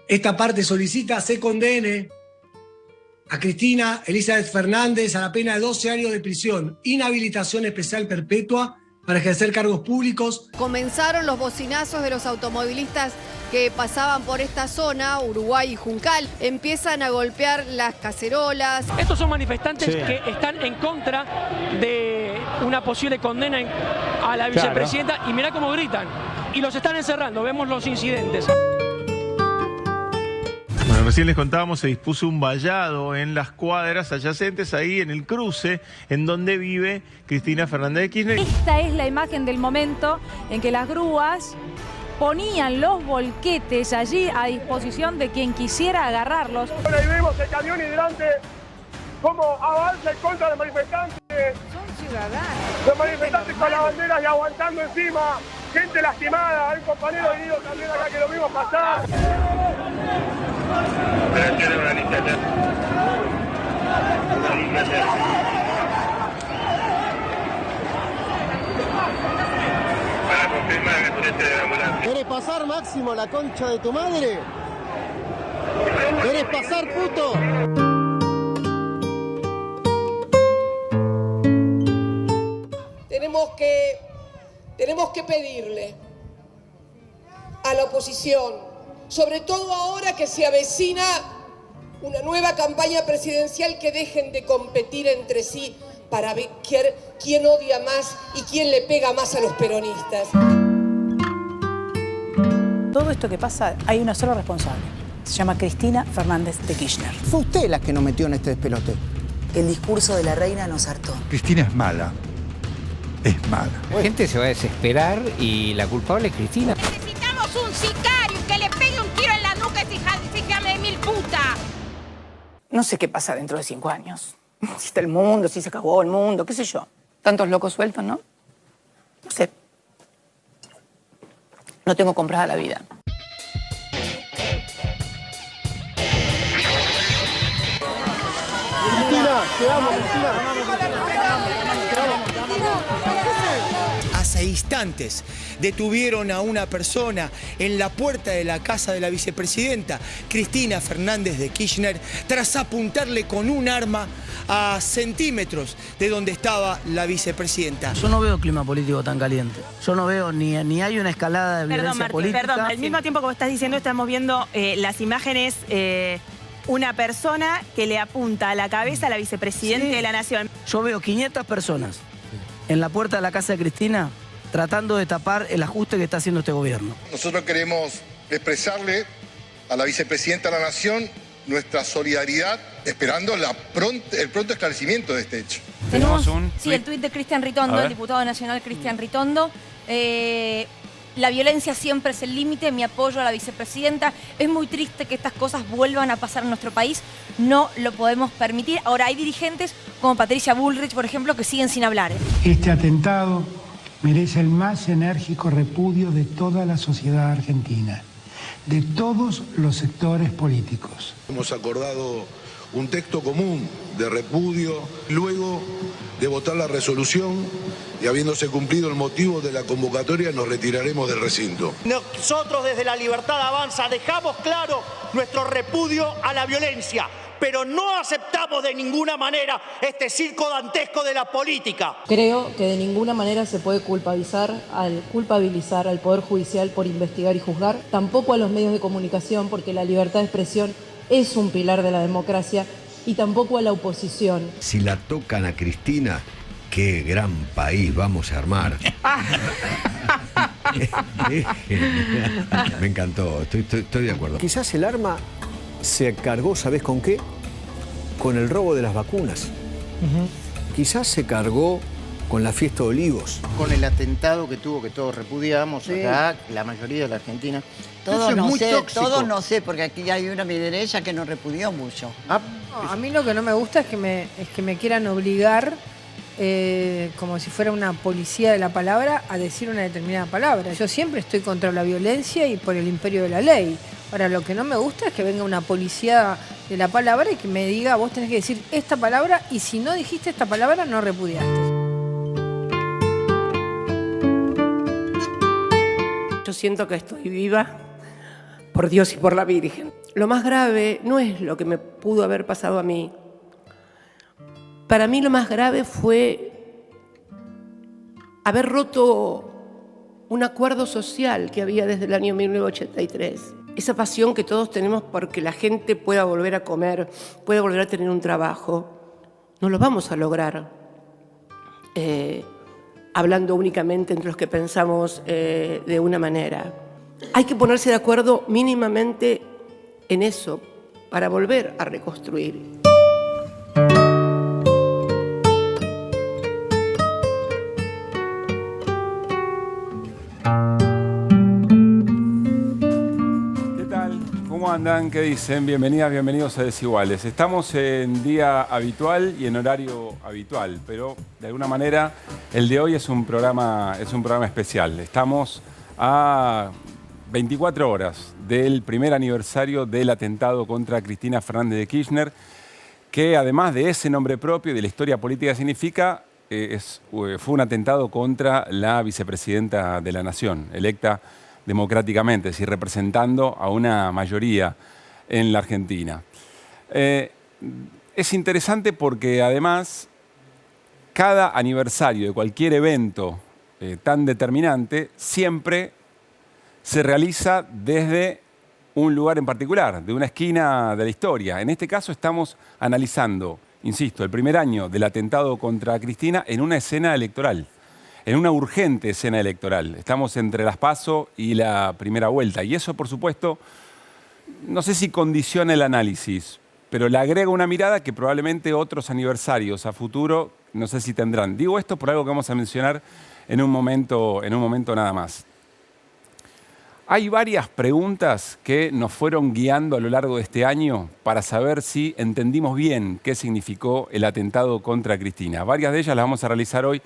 Esta parte solicita se condene a Cristina Elizabeth Fernández a la pena de 12 años de prisión, inhabilitación especial perpetua para ejercer cargos públicos. Comenzaron los bocinazos de los automovilistas que pasaban por esta zona, Uruguay y Juncal. Empiezan a golpear las cacerolas. Estos son manifestantes que están en contra de una posible condena a la vicepresidenta y mirá cómo gritan. Y los están encerrando, vemos los incidentes. Bueno, recién les contábamos, se dispuso un vallado en las cuadras adyacentes, ahí en el cruce, en donde vive Cristina Fernández de Kirchner. Esta es la imagen del momento en que las grúas ponían los volquetes allí a disposición de quien quisiera agarrarlos. Ahí vemos el camión hidrante, cómo avanza en contra de los manifestantes. Son ciudadanos. Los manifestantes con las banderas y aguantando encima. Gente lastimada, hay un compañero herido también acá que lo vimos pasar. Pero tiene una lista de... Para confirmar que turiste de la ambulancia. ¿Querés pasar, Máximo, la concha de tu madre? ¿Querés pasar, puto? Tenemos que pedirle a la oposición, sobre todo ahora que se avecina una nueva campaña presidencial, que dejen de competir entre sí para ver quién odia más y quién le pega más a los peronistas. Todo esto que pasa, hay una sola responsable. Se llama Cristina Fernández de Kirchner. Fue usted la que nos metió en este despelote. El discurso de la reina nos hartó. Cristina es mala. Es mala. La gente se va a desesperar y la culpable es Cristina. Necesitamos un sicario que le pegue un tiro en la nuca a ese hija de mil puta. No sé qué pasa dentro de 5 años. Si está el mundo, si se acabó el mundo, qué sé yo. Tantos locos sueltos, ¿no? No sé. No tengo comprada la vida. Cristina, te amo, Cristina. Hace instantes detuvieron a una persona en la puerta de la casa de la vicepresidenta Cristina Fernández de Kirchner tras apuntarle con un arma a centímetros de donde estaba la vicepresidenta. Yo no veo clima político tan caliente. Yo no veo ni hay una escalada de violencia política. Perdón, al mismo tiempo que vos estás diciendo, estamos viendo las imágenes, una persona que le apunta a la cabeza a la vicepresidenta de la Nación. Yo veo 500 personas en la puerta de la casa de Cristina tratando de tapar el ajuste que está haciendo este gobierno. Nosotros queremos expresarle a la vicepresidenta de la Nación nuestra solidaridad, esperando el pronto esclarecimiento de este hecho. Tenemos el tuit de Cristian Ritondo, el diputado nacional Cristian Ritondo. La violencia siempre es el límite, mi apoyo a la vicepresidenta. Es muy triste que estas cosas vuelvan a pasar en nuestro país. No lo podemos permitir. Ahora hay dirigentes como Patricia Bullrich, por ejemplo, que siguen sin hablar. Este atentado merece el más enérgico repudio de toda la sociedad argentina, de todos los sectores políticos. Hemos acordado un texto común de repudio, luego de votar la resolución y habiéndose cumplido el motivo de la convocatoria, nos retiraremos del recinto. Nosotros desde La Libertad Avanza dejamos claro nuestro repudio a la violencia, pero no aceptamos de ninguna manera este circo dantesco de la política. Creo que de ninguna manera se puede culpabilizar al Poder Judicial por investigar y juzgar, tampoco a los medios de comunicación, porque la libertad de expresión es un pilar de la democracia, y tampoco a la oposición. Si la tocan a Cristina, qué gran país vamos a armar. Me encantó, estoy de acuerdo. Quizás el arma se cargó, ¿sabés con qué? Con el robo de las vacunas. Quizás se cargó con la fiesta de Olivos. Con el atentado que tuvo, que todos repudiamos acá, la mayoría de la Argentina. Todos no sé, porque aquí hay una a mi derecha que nos repudió mucho. A mí lo que no me gusta es que me quieran obligar, como si fuera una policía de la palabra, a decir una determinada palabra. Yo siempre estoy contra la violencia y por el imperio de la ley. Ahora, lo que no me gusta es que venga una policía de la palabra y que me diga, vos tenés que decir esta palabra, y si no dijiste esta palabra, no repudiaste. Yo siento que estoy viva por Dios y por la Virgen. Lo más grave no es lo que me pudo haber pasado a mí. Para mí lo más grave fue haber roto un acuerdo social que había desde el año 1983. Esa pasión que todos tenemos porque la gente pueda volver a comer, pueda volver a tener un trabajo, no lo vamos a lograr hablando únicamente entre los que pensamos de una manera. Hay que ponerse de acuerdo mínimamente en eso para volver a reconstruir. ¿Cómo andan? ¿Qué dicen? Bienvenidas, bienvenidos a Desiguales. Estamos en día habitual y en horario habitual, pero de alguna manera el de hoy es un programa especial. Estamos a 24 horas del primer aniversario del atentado contra Cristina Fernández de Kirchner, que además de ese nombre propio y de la historia política que significa, fue un atentado contra la vicepresidenta de la Nación, electa democráticamente, es decir, representando a una mayoría en la Argentina. Es interesante porque además cada aniversario de cualquier evento tan determinante siempre se realiza desde un lugar en particular, de una esquina de la historia. En este caso estamos analizando, insisto, el primer año del atentado contra Cristina en una escena electoral. En una urgente escena electoral. Estamos entre las PASO y la primera vuelta. Y eso, por supuesto, no sé si condiciona el análisis, pero le agrega una mirada que probablemente otros aniversarios a futuro no sé si tendrán. Digo esto por algo que vamos a mencionar en un momento nada más. Hay varias preguntas que nos fueron guiando a lo largo de este año para saber si entendimos bien qué significó el atentado contra Cristina. Varias de ellas las vamos a realizar hoy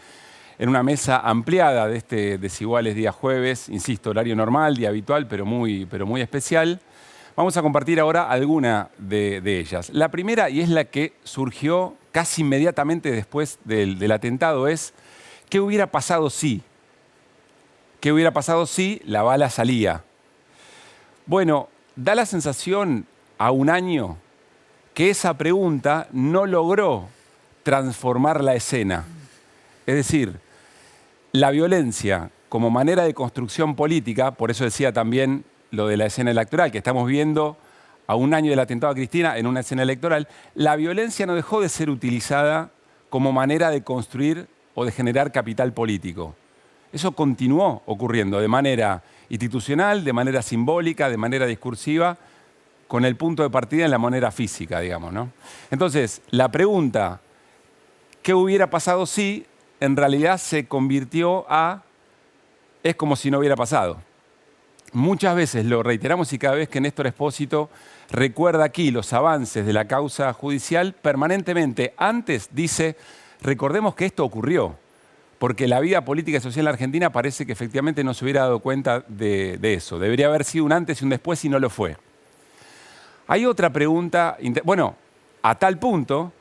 en una mesa ampliada de este Desiguales día jueves, insisto, horario normal, día habitual, pero muy especial. Vamos a compartir ahora alguna de ellas. La primera, y es la que surgió casi inmediatamente después del atentado, es ¿qué hubiera pasado si? ¿Qué hubiera pasado si la bala salía? Bueno, da la sensación a un año que esa pregunta no logró transformar la escena. Es decir, la violencia como manera de construcción política, por eso decía también lo de la escena electoral, que estamos viendo a un año del atentado a Cristina en una escena electoral, la violencia no dejó de ser utilizada como manera de construir o de generar capital político. Eso continuó ocurriendo de manera institucional, de manera simbólica, de manera discursiva, con el punto de partida en la manera física, digamos, ¿no? Entonces, la pregunta, ¿qué hubiera pasado si? En realidad se convirtió a es como si no hubiera pasado. Muchas veces lo reiteramos y cada vez que Néstor Espósito recuerda aquí los avances de la causa judicial, permanentemente antes dice, recordemos que esto ocurrió, porque la vida política y social en la Argentina parece que efectivamente no se hubiera dado cuenta de eso. Debería haber sido un antes y un después y no lo fue. Hay otra pregunta, bueno, a tal punto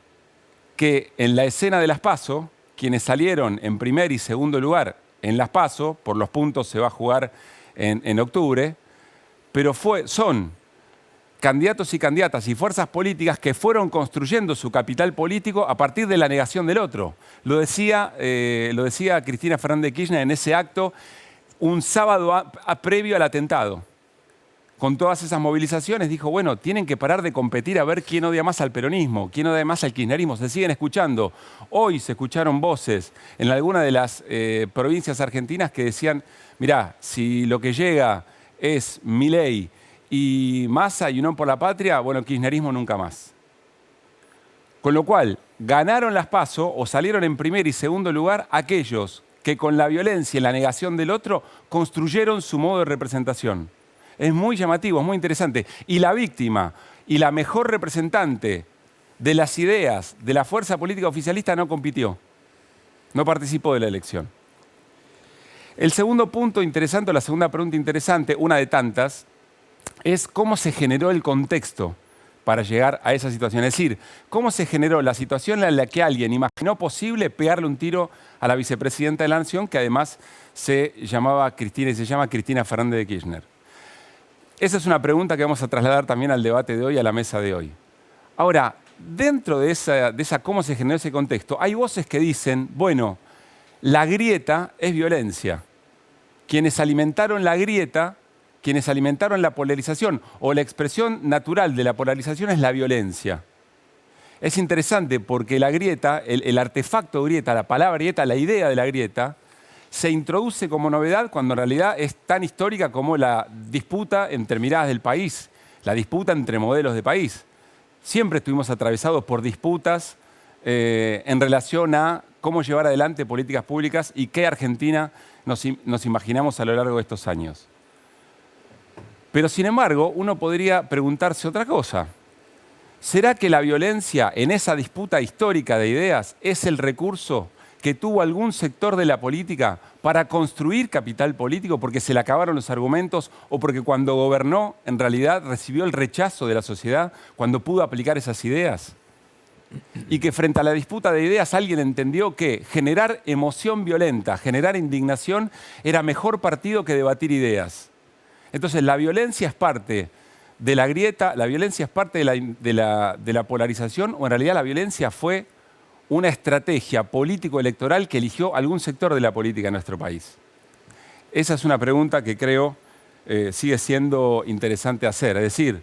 que en la escena de las PASO, quienes salieron en primer y segundo lugar en las PASO, por los puntos se va a jugar en octubre, pero son candidatos y candidatas y fuerzas políticas que fueron construyendo su capital político a partir de la negación del otro. Lo decía Cristina Fernández de Kirchner en ese acto un sábado previo al atentado. Con todas esas movilizaciones dijo, bueno, tienen que parar de competir a ver quién odia más al peronismo, quién odia más al kirchnerismo. Se siguen escuchando. Hoy se escucharon voces en alguna de las provincias argentinas que decían, mirá, si lo que llega es Milei y Massa y Unión por la Patria, bueno, kirchnerismo nunca más. Con lo cual, ganaron las PASO o salieron en primer y segundo lugar aquellos que con la violencia y la negación del otro construyeron su modo de representación. Es muy llamativo, es muy interesante. Y la víctima y la mejor representante de las ideas de la fuerza política oficialista no compitió, no participó de la elección. El segundo punto interesante, la segunda pregunta interesante, una de tantas, es cómo se generó el contexto para llegar a esa situación. Es decir, cómo se generó la situación en la que alguien imaginó posible pegarle un tiro a la vicepresidenta de la Nación, que además se llama Cristina Fernández de Kirchner. esa es una pregunta que vamos a trasladar también al debate de hoy, a la mesa de hoy. Ahora, dentro de esa cómo se generó ese contexto, hay voces que dicen, bueno, la grieta es violencia. Quienes alimentaron la grieta, quienes alimentaron la polarización o la expresión natural de la polarización es la violencia. Es interesante porque la grieta, el artefacto grieta, la palabra grieta, la idea de la grieta, se introduce como novedad cuando en realidad es tan histórica como la disputa entre miradas del país, la disputa entre modelos de país. Siempre estuvimos atravesados por disputas en relación a cómo llevar adelante políticas públicas y qué Argentina nos imaginamos a lo largo de estos años. Pero sin embargo, uno podría preguntarse otra cosa. ¿Será que la violencia en esa disputa histórica de ideas es el recurso que tuvo algún sector de la política para construir capital político porque se le acabaron los argumentos o porque cuando gobernó en realidad recibió el rechazo de la sociedad cuando pudo aplicar esas ideas? Y que frente a la disputa de ideas alguien entendió que generar emoción violenta, generar indignación era mejor partido que debatir ideas. Entonces la violencia es parte de la grieta, la violencia es parte de la polarización o en realidad la violencia fue una estrategia político-electoral que eligió algún sector de la política en nuestro país. Esa es una pregunta que creo sigue siendo interesante hacer. Es decir,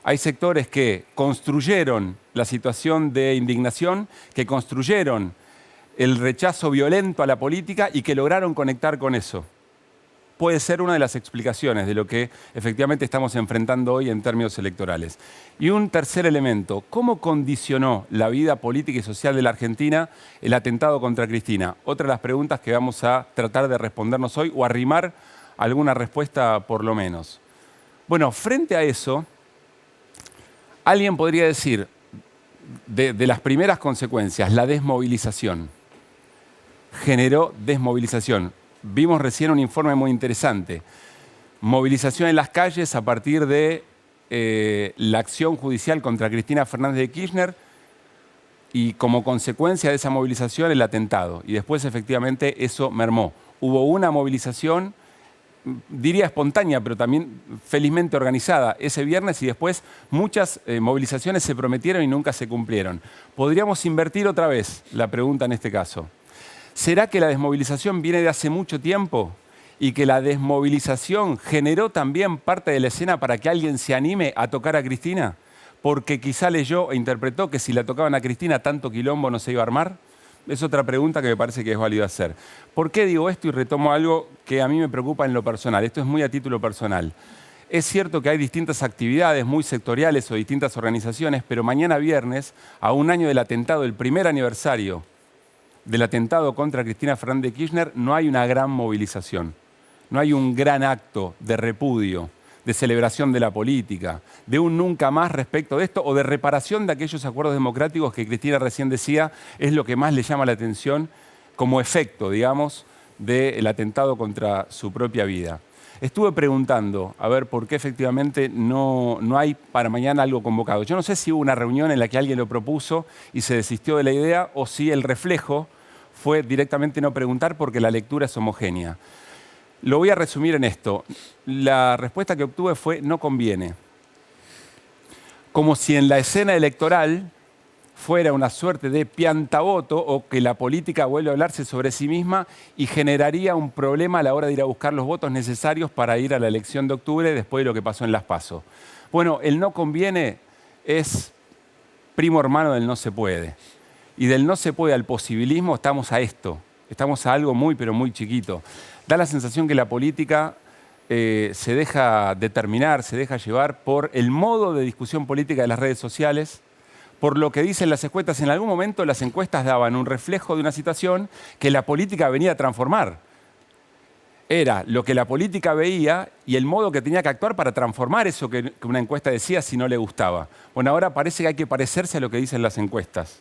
hay sectores que construyeron la situación de indignación, que construyeron el rechazo violento a la política y que lograron conectar con eso. Puede ser una de las explicaciones de lo que efectivamente estamos enfrentando hoy en términos electorales. Y un tercer elemento, ¿cómo condicionó la vida política y social de la Argentina el atentado contra Cristina? Otra de las preguntas que vamos a tratar de respondernos hoy o arrimar alguna respuesta por lo menos. Bueno, frente a eso, alguien podría decir, de las primeras consecuencias, la desmovilización. Generó desmovilización. Vimos recién un informe muy interesante. Movilización en las calles a partir de la acción judicial contra Cristina Fernández de Kirchner y como consecuencia de esa movilización el atentado. Y después efectivamente eso mermó. Hubo una movilización, diría espontánea, pero también felizmente organizada ese viernes y después muchas movilizaciones se prometieron y nunca se cumplieron. Podríamos invertir otra vez la pregunta en este caso. ¿Será que la desmovilización viene de hace mucho tiempo y que la desmovilización generó también parte de la escena para que alguien se anime a tocar a Cristina? Porque quizá leyó e interpretó que si la tocaban a Cristina tanto quilombo no se iba a armar. Es otra pregunta que me parece que es válido hacer. ¿Por qué digo esto y retomo algo que a mí me preocupa en lo personal? Esto es muy a título personal. Es cierto que hay distintas actividades muy sectoriales o distintas organizaciones, pero mañana viernes, a un año del atentado, el primer aniversario del atentado contra Cristina Fernández de Kirchner, no hay una gran movilización, no hay un gran acto de repudio, de celebración de la política, de un nunca más respecto de esto o de reparación de aquellos acuerdos democráticos que Cristina recién decía es lo que más le llama la atención como efecto, digamos, del atentado contra su propia vida. Estuve preguntando a ver por qué efectivamente no hay para mañana algo convocado. Yo no sé si hubo una reunión en la que alguien lo propuso y se desistió de la idea o si el reflejo fue directamente no preguntar porque la lectura es homogénea. Lo voy a resumir en esto. La respuesta que obtuve fue no conviene. Como si en la escena electoral fuera una suerte de piantavoto o que la política vuelve a hablarse sobre sí misma y generaría un problema a la hora de ir a buscar los votos necesarios para ir a la elección de octubre después de lo que pasó en las PASO. Bueno, el no conviene es primo hermano del no se puede. Y del no se puede al posibilismo estamos a esto, estamos a algo muy pero muy chiquito. Da la sensación que la política se deja determinar, se deja llevar por el modo de discusión política de las redes sociales, por lo que dicen las encuestas. En algún momento las encuestas daban un reflejo de una situación que la política venía a transformar. Era lo que la política veía y el modo que tenía que actuar para transformar eso que una encuesta decía si no le gustaba. Bueno, ahora parece que hay que parecerse a lo que dicen las encuestas.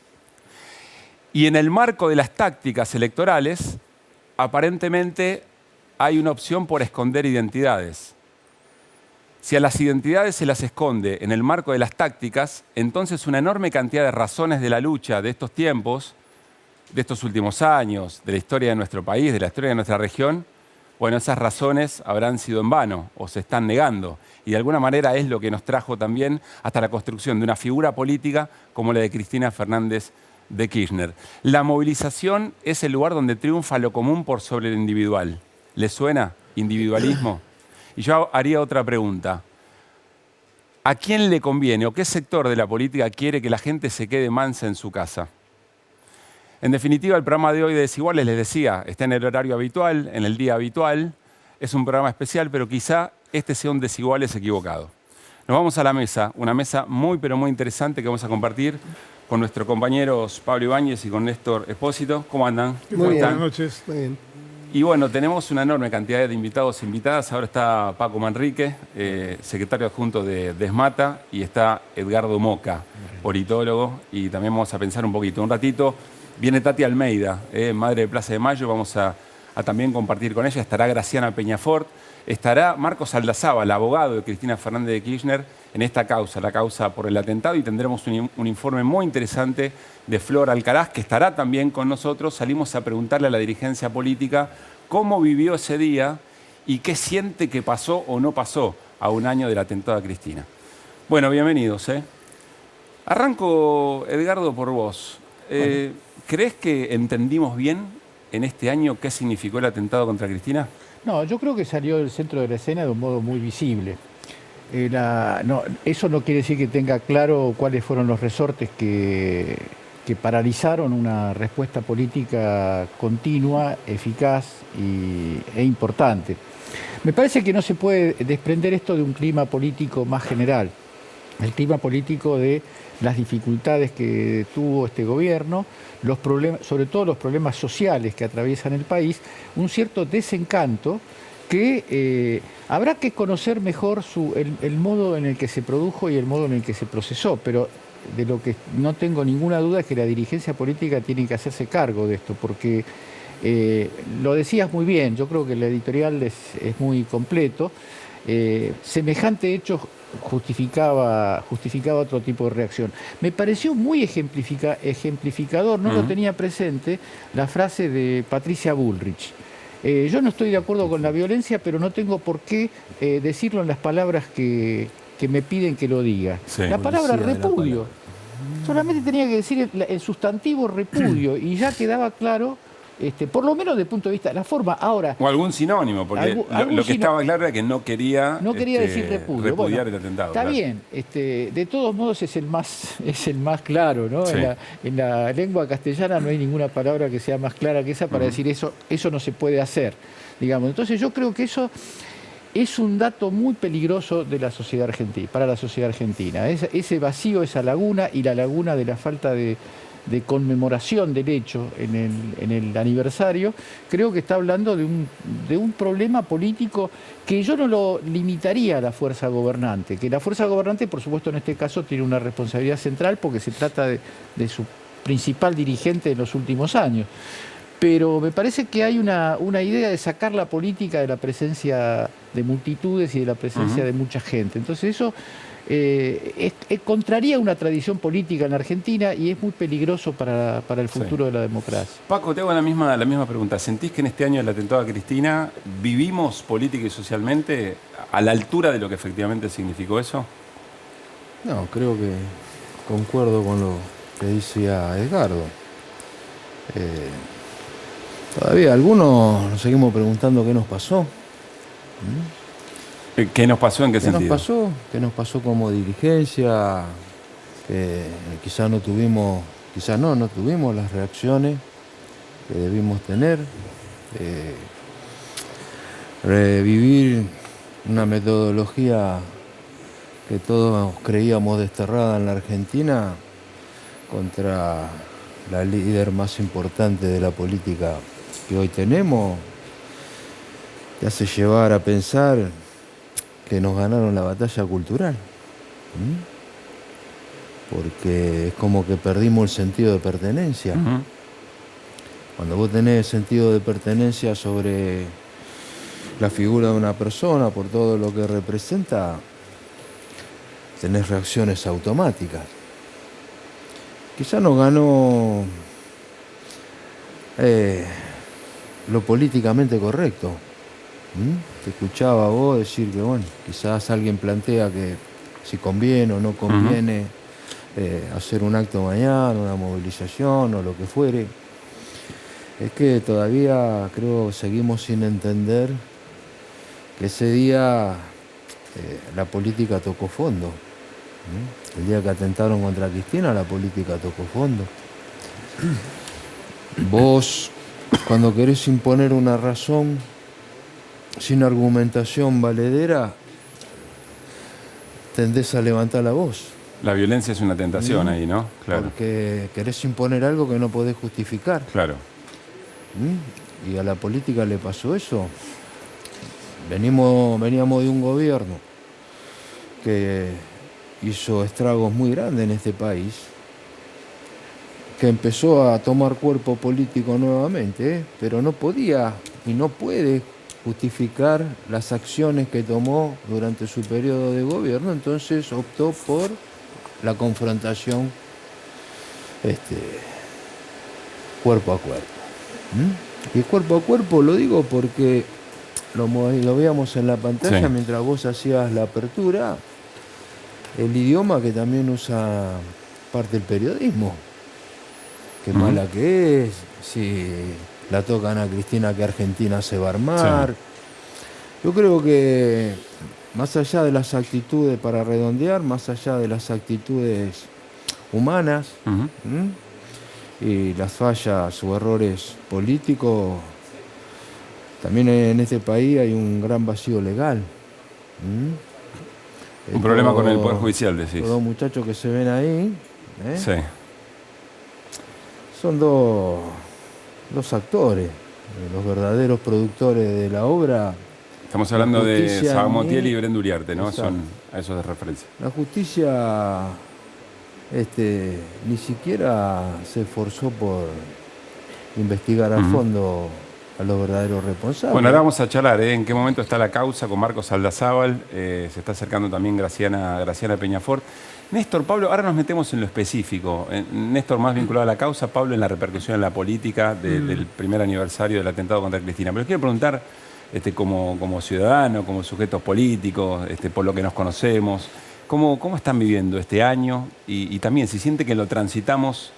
Y en el marco de las tácticas electorales, aparentemente hay una opción por esconder identidades. Si a las identidades se las esconde en el marco de las tácticas, entonces una enorme cantidad de razones de la lucha de estos tiempos, de estos últimos años, de la historia de nuestro país, de la historia de nuestra región, Bueno, esas razones habrán sido en vano o se están negando. Y de alguna manera es lo que nos trajo también hasta la construcción de una figura política como la de Cristina Fernández de Kirchner. La movilización es el lugar donde triunfa lo común por sobre lo individual. ¿Le suena individualismo? Y yo haría otra pregunta. ¿A quién le conviene o qué sector de la política quiere que la gente se quede mansa en su casa? En definitiva, el programa de hoy de Desiguales, les decía, está en el horario habitual, en el día habitual. Es un programa especial, pero quizá este sea un Desiguales equivocado. Nos vamos a la mesa, una mesa muy, pero muy interesante que vamos a compartir con nuestros compañeros Pablo Ibáñez y con Néstor Espósito. ¿Cómo andan? Muy bien, buenas noches. Muy bien. Y bueno, tenemos una enorme cantidad de invitados e invitadas. Ahora está Paco Manrique, secretario adjunto de Desmata, y está Edgardo Moca, politólogo. Y también vamos a pensar un poquito. Un ratito viene Tati Almeida, madre de Plaza de Mayo. Vamos a también compartir con ella. Estará Graciana Peñafort. Estará Marcos Aldazábal, el abogado de Cristina Fernández de Kirchner, en esta causa, la causa por el atentado. Y tendremos un informe muy interesante de Flor Alcaraz, que estará también con nosotros. Salimos a preguntarle a la dirigencia política cómo vivió ese día y qué siente que pasó o no pasó a un año del atentado a Cristina. Bueno, bienvenidos. Arranco, Edgardo, por vos. ¿Crees que entendimos bien en este año qué significó el atentado contra Cristina? No, yo creo que salió del centro de la escena de un modo muy visible. Eso no quiere decir que tenga claro cuáles fueron los resortes que paralizaron una respuesta política continua, eficaz e importante. Me parece que no se puede desprender esto de un clima político más general, el clima político de las dificultades que tuvo este gobierno, los problemas, sobre todo los problemas sociales que atraviesan el país, un cierto desencanto que habrá que conocer mejor el modo en el que se produjo y el modo en el que se procesó, pero de lo que no tengo ninguna duda es que la dirigencia política tiene que hacerse cargo de esto, porque lo decías muy bien, yo creo que el editorial es muy completo. Semejante hecho justificaba otro tipo de reacción. Me pareció muy ejemplificador, no lo tenía presente, la frase de Patricia Bullrich. Yo no estoy de acuerdo con la violencia, pero no tengo por qué decirlo en las palabras que me piden que lo diga. Sí, la palabra repudio. Solamente tenía que decir el sustantivo repudio y ya quedaba claro. Por lo menos desde el punto de vista de la forma. Ahora, o algún sinónimo, porque lo que estaba claro era que no quería decir repudio. Repudiar el atentado. Está bien, de todos modos es el más claro, ¿no? Sí. En la lengua castellana no hay ninguna palabra que sea más clara que esa para decir eso no se puede hacer, digamos. Entonces yo creo que eso es un dato muy peligroso de la sociedad argentina, para la sociedad argentina. Ese vacío, esa laguna y la laguna de la falta de conmemoración del hecho en el aniversario, creo que está hablando de un problema político que yo no lo limitaría a la fuerza gobernante, que la fuerza gobernante, por supuesto, en este caso tiene una responsabilidad central porque se trata de su principal dirigente en los últimos años. Pero me parece que hay una idea de sacar la política de la presencia de multitudes y de la presencia de mucha gente. Entonces eso contraría una tradición política en la Argentina y es muy peligroso para el futuro de la democracia. Paco, te hago la misma pregunta. ¿Sentís que en este año del atentado a Cristina vivimos política y socialmente a la altura de lo que efectivamente significó eso? No, creo que concuerdo con lo que decía Edgardo. Todavía algunos nos seguimos preguntando qué nos pasó. ¿Qué nos pasó? ¿En qué sentido? ¿Qué nos pasó como dirigencia? Que quizás no tuvimos las reacciones que debimos tener. Revivir una metodología que todos creíamos desterrada en la Argentina contra la líder más importante de la política que hoy tenemos, te hace llevar a pensar que nos ganaron la batalla cultural. Porque es como que perdimos el sentido de pertenencia. Cuando vos tenés sentido de pertenencia sobre la figura de una persona, por todo lo que representa, tenés reacciones automáticas. Quizá nos ganó lo políticamente correcto. Te escuchaba a vos decir que, bueno, quizás alguien plantea que si conviene o no conviene hacer un acto mañana, una movilización o lo que fuere. Es que todavía creo seguimos sin entender que ese día la política tocó fondo. El día que atentaron contra Cristina, la política tocó fondo. Vos, cuando querés imponer una razón sin argumentación valedera, tendés a levantar la voz. La violencia es una tentación ahí, ¿no? Claro. Porque querés imponer algo que no podés justificar. Claro. Y a la política le pasó eso. Veníamos de un gobierno que hizo estragos muy grandes en este país, que empezó a tomar cuerpo político nuevamente, pero no podía y no puede justificar las acciones que tomó durante su periodo de gobierno, entonces optó por la confrontación cuerpo a cuerpo. Y cuerpo a cuerpo lo digo porque lo veíamos en la pantalla mientras vos hacías la apertura, el idioma que también usa parte del periodismo. Qué mala que es, si la tocan a Cristina que Argentina se va a armar. Yo creo que más allá de las actitudes, para redondear, más allá de las actitudes humanas y las fallas o errores políticos, también en este país hay un gran vacío legal. Un problema con el Poder Judicial, decís. Los muchachos que se ven ahí, Sí. son dos actores, los verdaderos productores de la obra. Estamos hablando de Justicia Sabamontiel ni- y Bren Uriarte, ¿no? Exacto. Son a esos de referencia. La justicia ni siquiera se esforzó por investigar a fondo a los verdaderos responsables. Bueno, ahora vamos a charlar, ¿eh? En qué momento está la causa con Marcos Aldazábal. Se está acercando también Graciana Peñafort. Néstor, Pablo, ahora nos metemos en lo específico. Néstor más vinculado a la causa, Pablo en la repercusión en la política del primer aniversario del atentado contra Cristina. Pero quiero preguntar, como ciudadano, como sujetos políticos, por lo que nos conocemos, ¿cómo están viviendo este año? Y también, si siente que lo transitamos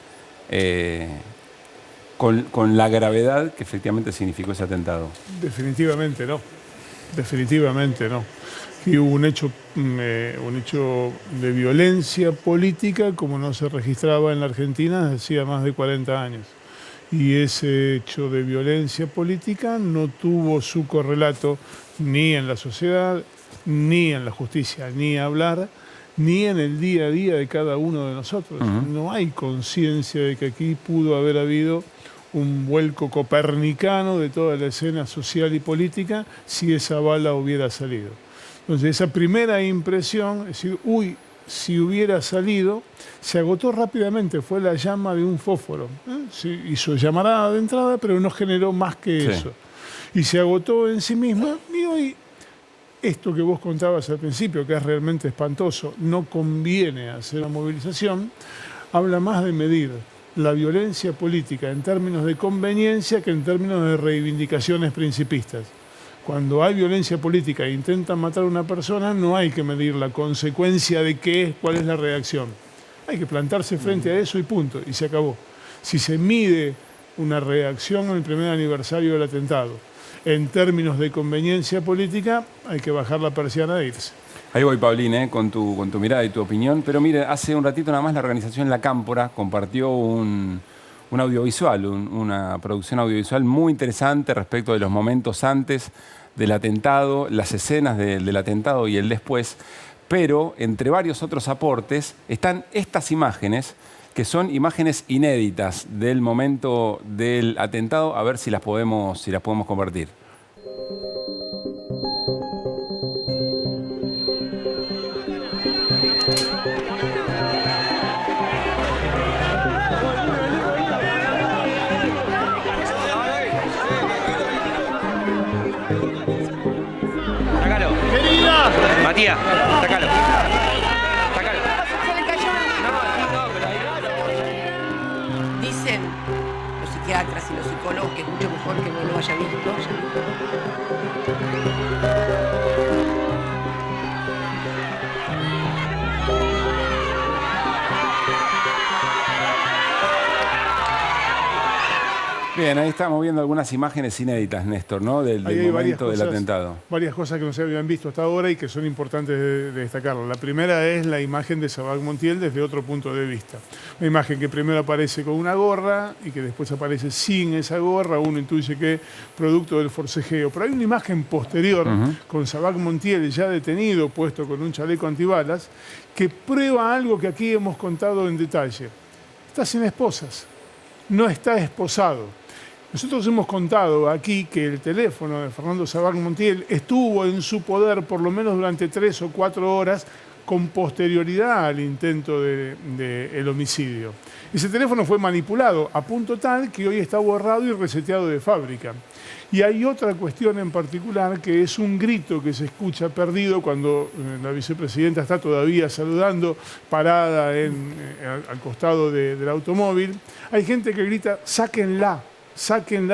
con la gravedad que efectivamente significó ese atentado. Definitivamente no. Definitivamente no. Y hubo un hecho de violencia política como no se registraba en la Argentina desde hacía más de 40 años. Y ese hecho de violencia política no tuvo su correlato ni en la sociedad, ni en la justicia, ni hablar, ni en el día a día de cada uno de nosotros. No hay conciencia de que aquí pudo haber habido un vuelco copernicano de toda la escena social y política si esa bala hubiera salido. Entonces esa primera impresión, es decir, si hubiera salido, se agotó rápidamente, fue la llama de un fósforo. Se hizo llamarada de entrada, pero no generó más que eso. Y se agotó en sí misma, y hoy esto que vos contabas al principio, que es realmente espantoso, no conviene hacer una movilización, habla más de medir la violencia política en términos de conveniencia que en términos de reivindicaciones principistas. Cuando hay violencia política e intentan matar a una persona, no hay que medir la consecuencia de qué es, cuál es la reacción. Hay que plantarse frente a eso y punto, y se acabó. Si se mide una reacción en el primer aniversario del atentado en términos de conveniencia política, hay que bajar la persiana e irse. Ahí voy, Paulín, con tu mirada y tu opinión. Pero mire, hace un ratito nada más la organización La Cámpora compartió un audiovisual, una producción audiovisual muy interesante respecto de los momentos antes del atentado, las escenas del atentado y el después. Pero entre varios otros aportes están estas imágenes, que son imágenes inéditas del momento del atentado. A ver si las podemos compartir. Matías, sácalo. Dicen los psiquiatras y los psicólogos que es mucho mejor que no lo haya visto. Bien, ahí estamos viendo algunas imágenes inéditas, Néstor, ¿no? Del momento del atentado. Varias cosas que no se habían visto hasta ahora y que son importantes de destacarlo. La primera es la imagen de Sabac Montiel desde otro punto de vista. Una imagen que primero aparece con una gorra y que después aparece sin esa gorra. Uno intuye que producto del forcejeo. Pero hay una imagen posterior con Sabac Montiel ya detenido, puesto con un chaleco antibalas, que prueba algo que aquí hemos contado en detalle. Está sin esposas, no está esposado. Nosotros hemos contado aquí que el teléfono de Fernando Sabac Montiel estuvo en su poder por lo menos durante 3 o 4 horas con posterioridad al intento del homicidio. Ese teléfono fue manipulado a punto tal que hoy está borrado y reseteado de fábrica. Y hay otra cuestión en particular que es un grito que se escucha perdido cuando la vicepresidenta está todavía saludando, parada al costado del automóvil. Hay gente que grita, sáquenla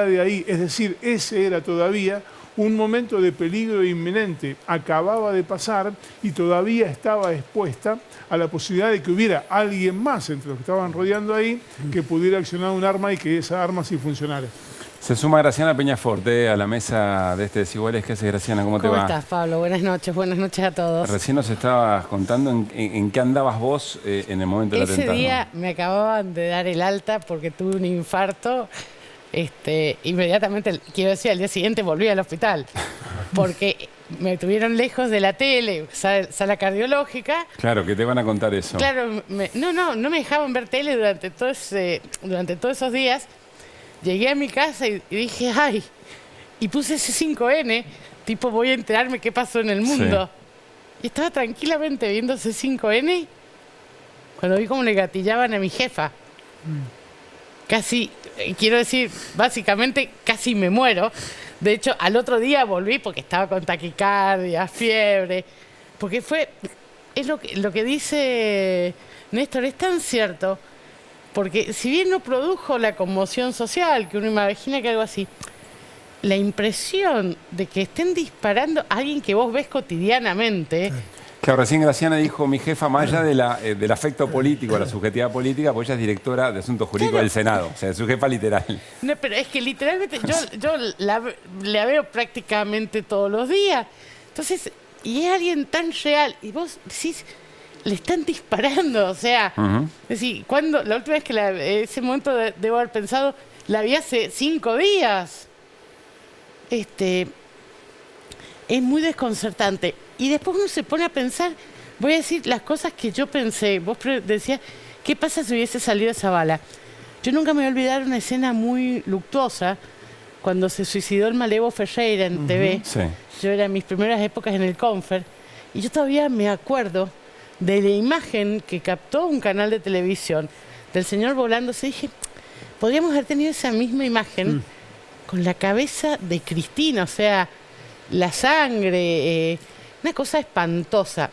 de ahí. Es decir, ese era todavía un momento de peligro inminente. Acababa de pasar y todavía estaba expuesta a la posibilidad de que hubiera alguien más entre los que estaban rodeando ahí que pudiera accionar un arma y que esa arma sí funcionara. Se suma Graciana Peñaforte a la mesa de este Desiguales. ¿Qué haces, Graciana? ¿Cómo te va? ¿Cómo estás, Pablo? Buenas noches a todos. Recién nos estabas contando en qué andabas vos en el momento del atentado. Ese día me acababan de dar el alta porque tuve un infarto. Inmediatamente, quiero decir, al día siguiente volví al hospital porque me tuvieron lejos de la tele, sala cardiológica. Claro, que te van a contar eso. Claro, no me dejaban ver tele durante todos esos días. Llegué a mi casa y dije, ay, y puse ese 5N, tipo voy a enterarme qué pasó en el mundo. Sí. Y estaba tranquilamente viendo ese 5N cuando vi cómo le gatillaban a mi jefa. Casi, quiero decir, básicamente casi me muero. De hecho, al otro día volví porque estaba con taquicardia, fiebre. Porque es lo que dice Néstor, es tan cierto. Porque si bien no produjo la conmoción social, que uno imagina que algo así, la impresión de que estén disparando a alguien que vos ves cotidianamente... Claro, recién Graciana dijo, mi jefa, más allá del afecto político, la subjetividad política, pues ella es directora de Asuntos Jurídicos del Senado, o sea, su jefa literal. No, pero es que literalmente yo la veo prácticamente todos los días. Entonces, y es alguien tan real, y vos decís, le están disparando, o sea, es decir, la última vez que ese momento debo haber pensado, la vi hace 5 días. Es muy desconcertante. Y después uno se pone a pensar, voy a decir las cosas que yo pensé. Vos decías, ¿qué pasa si hubiese salido esa bala? Yo nunca me voy a olvidar una escena muy luctuosa cuando se suicidó el Malevo Ferreira en TV. Sí. Yo era en mis primeras épocas en el Confer. Y yo todavía me acuerdo de la imagen que captó un canal de televisión del señor volándose. Dije, podríamos haber tenido esa misma imagen con la cabeza de Cristina, o sea, la sangre... una cosa espantosa.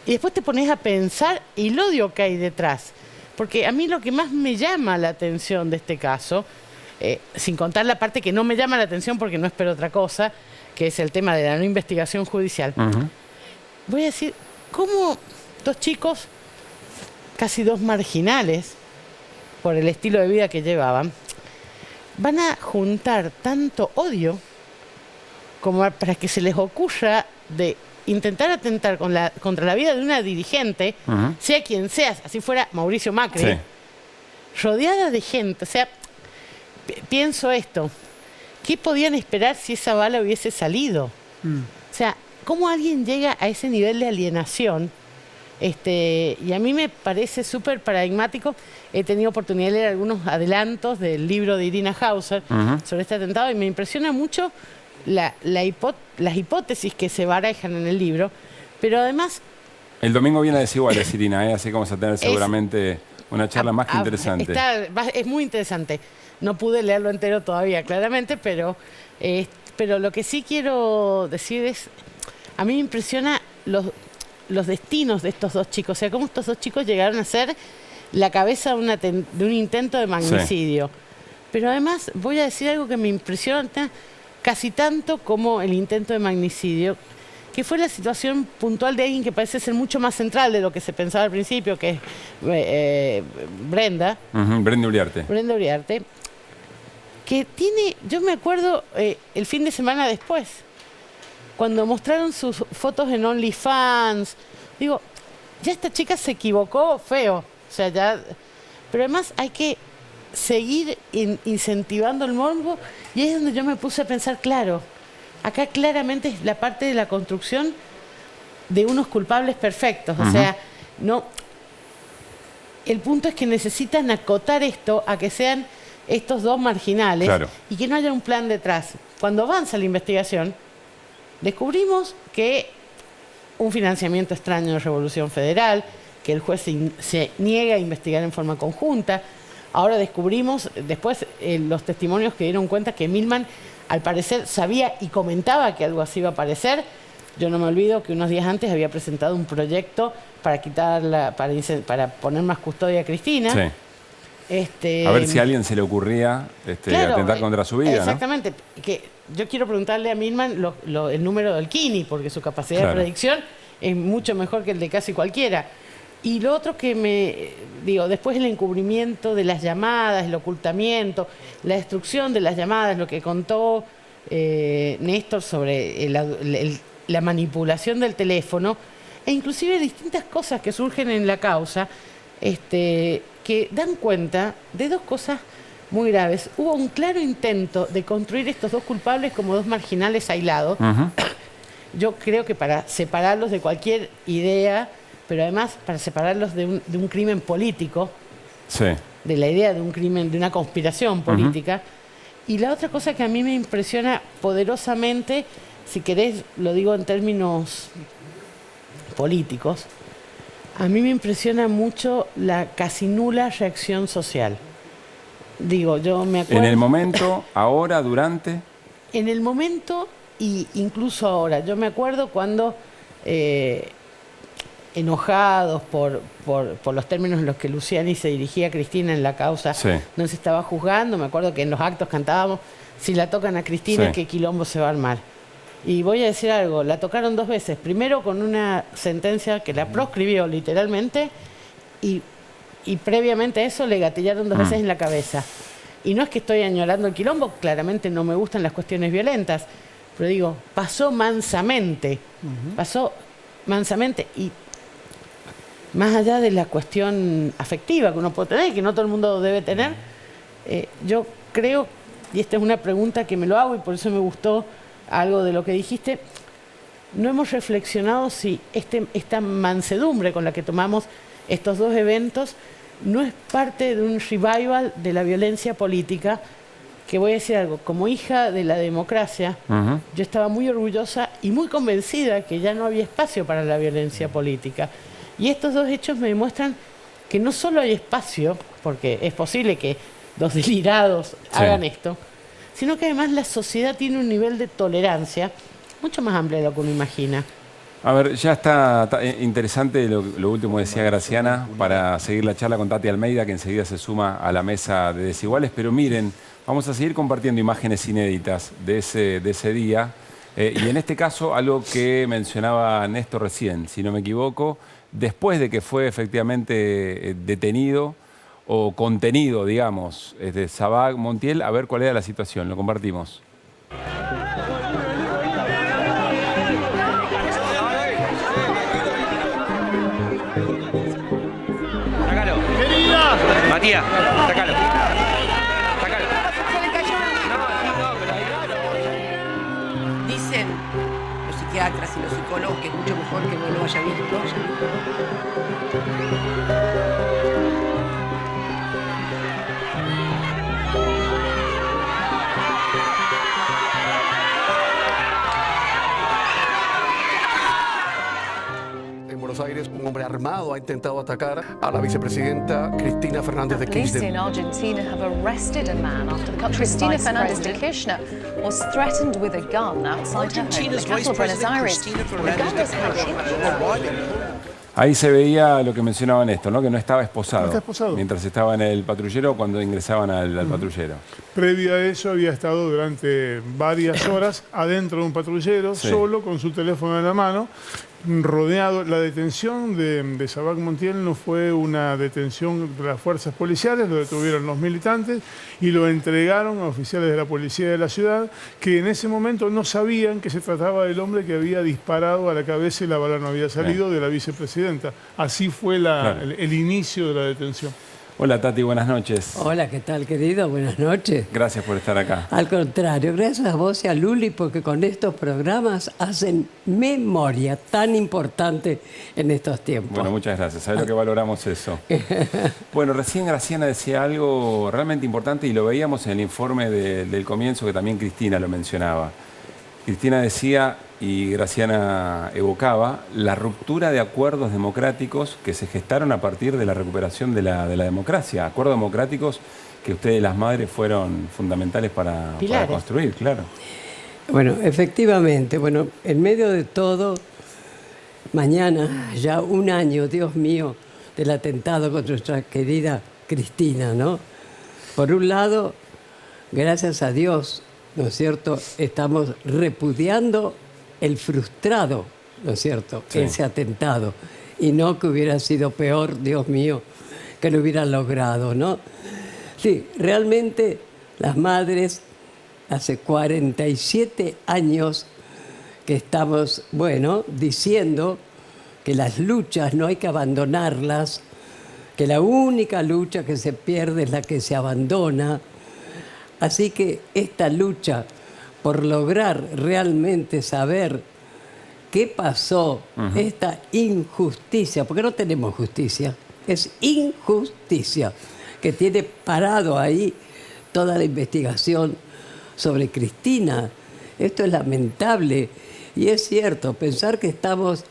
Y después te pones a pensar el odio que hay detrás. Porque a mí lo que más me llama la atención de este caso, sin contar la parte que no me llama la atención porque no espero otra cosa, que es el tema de la no investigación judicial, voy a decir, ¿cómo 2 chicos, casi 2 marginales, por el estilo de vida que llevaban, van a juntar tanto odio como para que se les ocurra de intentar atentar contra la vida de una dirigente, sea quien sea, así fuera Mauricio Macri, rodeada de gente? O sea, pienso esto, ¿qué podían esperar si esa bala hubiese salido? O sea, ¿cómo alguien llega a ese nivel de alienación? Y a mí me parece súper paradigmático. He tenido oportunidad de leer algunos adelantos del libro de Irina Hauser sobre este atentado y me impresiona mucho las hipótesis que se barajan en el libro, pero además... El domingo viene a Desiguales, Irina, así que vamos a tener seguramente una charla más que interesante. Es muy interesante. No pude leerlo entero todavía, claramente, pero lo que sí quiero decir es, a mí me impresiona los destinos de estos 2 chicos, o sea, cómo estos 2 chicos llegaron a ser la cabeza de un intento de magnicidio. Sí. Pero además voy a decir algo que me impresiona casi tanto como el intento de magnicidio, que fue la situación puntual de alguien que parece ser mucho más central de lo que se pensaba al principio, que es Brenda. Brenda Uriarte. Brenda Uriarte, que tiene, yo me acuerdo el fin de semana después, cuando mostraron sus fotos en OnlyFans, digo, ya esta chica se equivocó feo, o sea, ya, pero además hay que seguir incentivando el morbo, y ahí es donde yo me puse a pensar, claro, acá claramente es la parte de la construcción de unos culpables perfectos, o sea, no, el punto es que necesitan acotar esto a que sean estos dos marginales, claro, y que no haya un plan detrás. Cuando avanza la investigación, descubrimos que un financiamiento extraño de Revolución Federal, que el juez se niega a investigar en forma conjunta. Ahora descubrimos, después, los testimonios que dieron cuenta que Milman, al parecer, sabía y comentaba que algo así iba a aparecer. Yo no me olvido que unos días antes había presentado un proyecto para quitarla, para poner más custodia a Cristina. Sí. A ver si a alguien se le ocurría claro, atentar contra su vida, exactamente, ¿no? Que yo quiero preguntarle a Milman el número del Kini, porque su capacidad de predicción es mucho mejor que el de casi cualquiera. Y lo otro que después el encubrimiento de las llamadas, el ocultamiento, la destrucción de las llamadas, lo que contó Néstor sobre la manipulación del teléfono, e inclusive distintas cosas que surgen en la causa, que dan cuenta de dos cosas muy graves. Hubo un claro intento de construir estos dos culpables como dos marginales aislados. Yo creo que para separarlos de cualquier idea, pero además para separarlos de un crimen político, de la idea de un crimen, de una conspiración política. Y la otra cosa que a mí me impresiona poderosamente, si querés lo digo en términos políticos, a mí me impresiona mucho la casi nula reacción social. Digo, yo me acuerdo... En el momento, ahora, durante... En el momento e incluso ahora. Yo me acuerdo cuando, enojados por los términos en los que Luciani se dirigía a Cristina en la causa, donde se estaba juzgando, me acuerdo que en los actos cantábamos, si la tocan a Cristina, qué quilombo se va a armar. Y voy a decir algo, la tocaron dos veces. Primero con una sentencia que la proscribió literalmente y previamente a eso le gatillaron dos veces en la cabeza. Y no es que estoy añorando el quilombo, claramente no me gustan las cuestiones violentas, pero digo, pasó mansamente. Pasó mansamente y más allá de la cuestión afectiva que uno puede tener y que no todo el mundo debe tener, yo creo, y esta es una pregunta que me lo hago y por eso me gustó algo de lo que dijiste, no hemos reflexionado si esta mansedumbre con la que tomamos estos dos eventos no es parte de un revival de la violencia política, que voy a decir algo, como hija de la democracia, yo estaba muy orgullosa y muy convencida que ya no había espacio para la violencia política. Y estos dos hechos me demuestran que no solo hay espacio, porque es posible que dos delirados hagan esto, sino que además la sociedad tiene un nivel de tolerancia mucho más amplio de lo que uno imagina. A ver, ya está interesante lo último que decía Graciana para seguir la charla con Tati Almeida, que enseguida se suma a la mesa de Desiguales. Pero miren, vamos a seguir compartiendo imágenes inéditas de ese día. Y en este caso, algo que mencionaba Néstor recién, si no me equivoco, después de que fue efectivamente detenido o contenido, digamos, de Sabag Montiel, a ver cuál era la situación. Lo compartimos. Sácalo. ¡Querida! Matías, sácalo. Sácalo. Se le cayó. Dicen los psiquiatras y los psicólogos que es mucho mejor que no lo haya visto. Buenos Aires, un hombre armado ha intentado atacar a la vicepresidenta Cristina Fernández de Kirchner. Police in Argentina have arrested a man after the country's Cristina Fernández de Kirchner was threatened with a gun outside her home in the capital Buenos Aires. Ahí se veía lo que mencionaba Néstor, ¿no? Que no estaba esposado. No está esposado. Mientras estaba en el patrullero o cuando ingresaban al patrullero. Previo a eso había estado durante varias horas adentro de un patrullero, solo, con su teléfono en la mano, rodeado. La detención de Sabac Montiel no fue una detención de las fuerzas policiales, lo detuvieron los militantes y lo entregaron a oficiales de la policía de la ciudad, que en ese momento no sabían que se trataba del hombre que había disparado a la cabeza y la bala no había salido de la vicepresidenta. Así fue el inicio de la detención. Hola Tati, buenas noches. Hola, ¿qué tal, querido? Buenas noches. Gracias por estar acá. Al contrario, gracias a vos y a Luli, porque con estos programas hacen memoria tan importante en estos tiempos. Bueno, muchas gracias. Sabes lo que valoramos eso. Bueno, recién Graciana decía algo realmente importante y lo veíamos en el informe del comienzo, que también Cristina lo mencionaba. Cristina decía, y Graciana evocaba, la ruptura de acuerdos democráticos que se gestaron a partir de la recuperación de la democracia. Acuerdos democráticos que ustedes, las madres, fueron fundamentales para construir, claro. Bueno, efectivamente, bueno, en medio de todo, mañana, ya un año, Dios mío, del atentado contra nuestra querida Cristina, ¿no? Por un lado, gracias a Dios, ¿no es cierto?, estamos repudiando el frustrado, ¿no es cierto?, ese atentado. Y no que hubiera sido peor, Dios mío, que lo hubieran logrado, ¿no? Sí, realmente las madres, hace 47 años que estamos, bueno, diciendo que las luchas no hay que abandonarlas, que la única lucha que se pierde es la que se abandona. Así que esta lucha por lograr realmente saber qué pasó, esta injusticia, porque no tenemos justicia, es injusticia, que tiene parado ahí toda la investigación sobre Cristina. Esto es lamentable y es cierto, pensar que estamos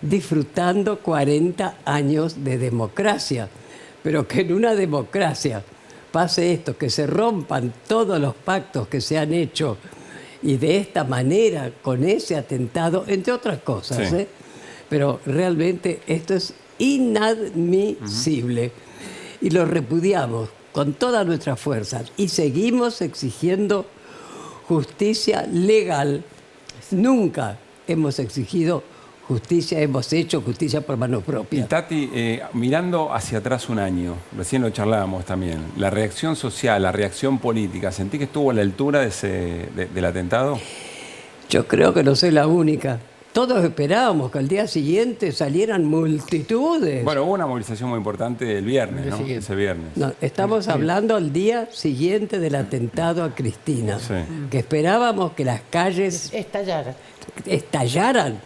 disfrutando 40 años de democracia, pero que en una democracia pase esto, que se rompan todos los pactos que se han hecho y de esta manera, con ese atentado, entre otras cosas, pero realmente esto es inadmisible y lo repudiamos con todas nuestras fuerzas y seguimos exigiendo justicia legal. Nunca hemos exigido justicia, hemos hecho justicia por mano propia. Y Tati, mirando hacia atrás un año, recién lo charlábamos también, la reacción social, la reacción política, ¿sentí que estuvo a la altura del atentado? Yo creo que no soy la única. Todos esperábamos que al día siguiente salieran multitudes. Bueno, hubo una movilización muy importante el viernes, ¿no? Ese viernes. No, estamos hablando al día siguiente del atentado a Cristina, que esperábamos que las calles estallaran,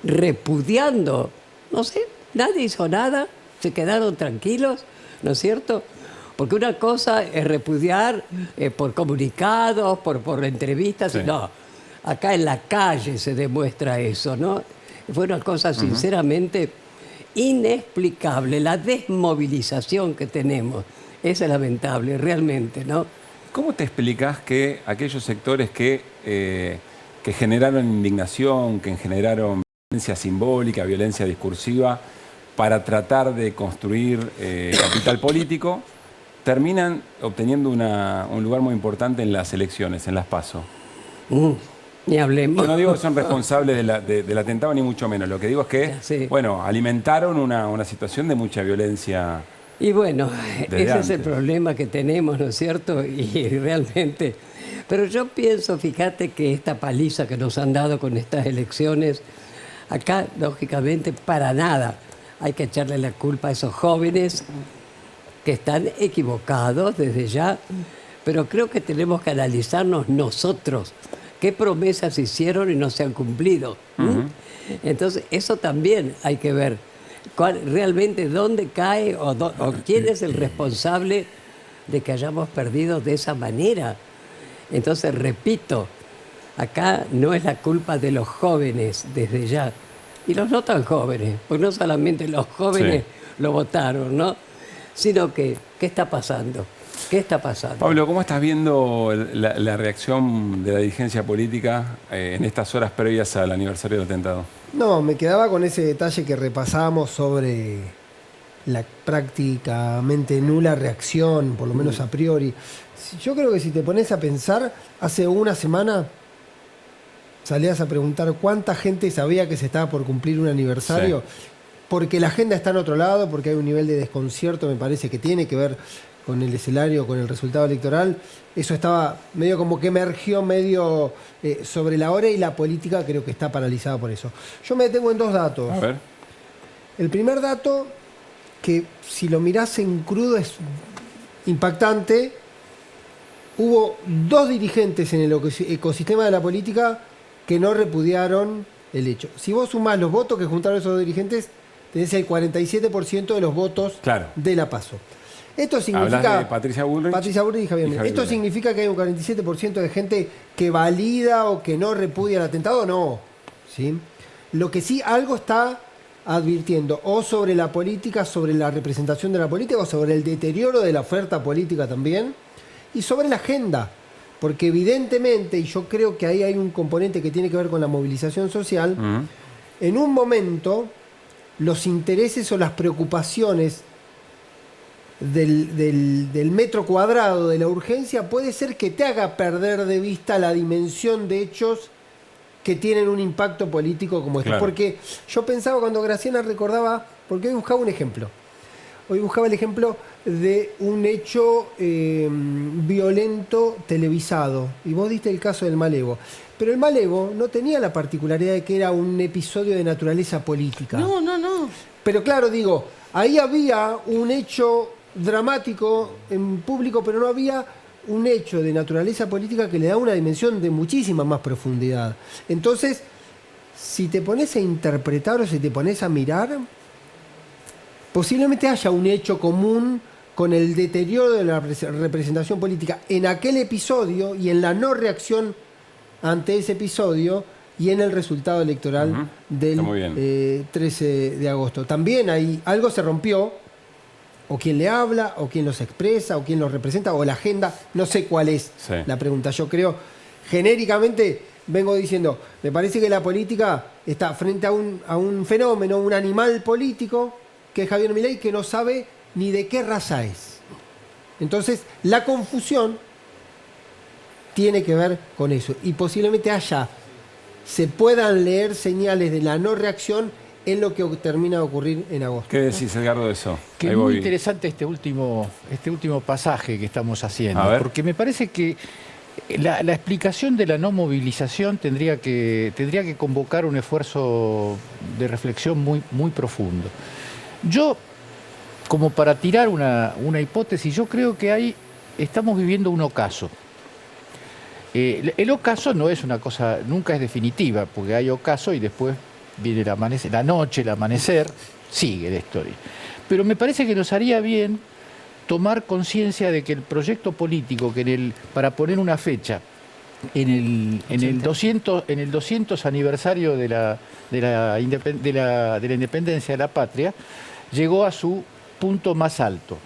repudiando, no sé, nadie hizo nada, se quedaron tranquilos, ¿no es cierto? Porque una cosa es repudiar por comunicados, por entrevistas, no, acá en la calle se demuestra eso, ¿no? Fue una cosa sinceramente inexplicable, la desmovilización que tenemos, es lamentable, realmente, ¿no? ¿Cómo te explicás que aquellos sectores que generaron indignación, que generaron violencia simbólica, violencia discursiva, para tratar de construir capital político, terminan obteniendo un lugar muy importante en las elecciones, en las PASO? Ni hablemos. Yo no digo que son responsables del atentado, ni mucho menos. Lo que digo es que, bueno, alimentaron una situación de mucha violencia. Y bueno, ese es el problema que tenemos, ¿no es cierto? Y realmente... Pero yo pienso, fíjate que esta paliza que nos han dado con estas elecciones, acá, lógicamente, para nada hay que echarle la culpa a esos jóvenes que están equivocados desde ya, pero creo que tenemos que analizarnos nosotros qué promesas hicieron y no se han cumplido. Entonces, eso también hay que ver. Realmente dónde cae o quién es el responsable de que hayamos perdido de esa manera. Entonces, repito, acá no es la culpa de los jóvenes desde ya, y los no tan jóvenes, porque no solamente los jóvenes lo votaron, ¿no? Sino que, ¿qué está pasando? ¿Qué está pasando? Pablo, ¿cómo estás viendo la reacción de la dirigencia política en estas horas previas al aniversario del atentado? No, me quedaba con ese detalle que repasamos sobre la prácticamente nula reacción, por lo menos a priori. Yo creo que si te pones a pensar, hace una semana salías a preguntar cuánta gente sabía que se estaba por cumplir un aniversario, sí, porque la agenda está en otro lado, porque hay un nivel de desconcierto, me parece, que tiene que ver con el escenario, con el resultado electoral. Eso estaba medio como que emergió medio sobre la hora, y la política creo que está paralizada por eso. Yo me detengo en dos datos. A ver. El primer dato, que si lo mirás en crudo es impactante. Hubo 2 dirigentes en el ecosistema de la política que no repudiaron el hecho. Si vos sumás los votos que juntaron esos 2 dirigentes, tenés el 47% de los votos, claro, de la PASO. Esto significa... ¿Hablas de Patricia Bullrich? Patricia Bullrich y Javier Milei. ¿Esto significa que hay un 47% de gente que valida o que no repudia el atentado? No. ¿Sí? Lo que sí, algo está advirtiendo, o sobre la política, sobre la representación de la política, o sobre el deterioro de la oferta política también, y sobre la agenda. Porque evidentemente, y yo creo que ahí hay un componente que tiene que ver con la movilización social, en un momento los intereses o las preocupaciones del metro cuadrado, de la urgencia, puede ser que te haga perder de vista la dimensión de hechos que tienen un impacto político como este. Claro. Porque yo pensaba cuando Graciana recordaba, porque hoy buscaba un ejemplo. Hoy buscaba el ejemplo de un hecho violento televisado. Y vos diste el caso del Malevo. Pero el Malevo no tenía la particularidad de que era un episodio de naturaleza política. No. Pero claro, digo, ahí había un hecho dramático en público, pero no había un hecho de naturaleza política que le da una dimensión de muchísima más profundidad. Entonces, si te pones a interpretar o si te pones a mirar, posiblemente haya un hecho común con el deterioro de la representación política en aquel episodio y en la no reacción ante ese episodio y en el resultado electoral del 13 de agosto. También ahí algo se rompió, o quien le habla, o quien los expresa, o quien los representa, o la agenda, no sé cuál es la pregunta. Yo creo, genéricamente, vengo diciendo, me parece que la política está frente a un fenómeno, un animal político, que es Javier Milei, que no sabe ni de qué raza es. Entonces, la confusión tiene que ver con eso. Y posiblemente se puedan leer señales de la no reacción en lo que termina de ocurrir en agosto. ¿Qué decís, Edgardo, de eso? Que es muy interesante este último pasaje que estamos haciendo, porque me parece que la explicación de la no movilización tendría que convocar un esfuerzo de reflexión muy profundo. Yo, como para tirar una hipótesis, yo creo que estamos viviendo un ocaso. El ocaso no es una cosa, nunca es definitiva, porque hay ocaso y después viene la noche, el amanecer, sigue la historia. Pero me parece que nos haría bien tomar conciencia de que el proyecto político, para poner una fecha, en el 200 aniversario de la independencia de la patria, llegó a su punto más alto.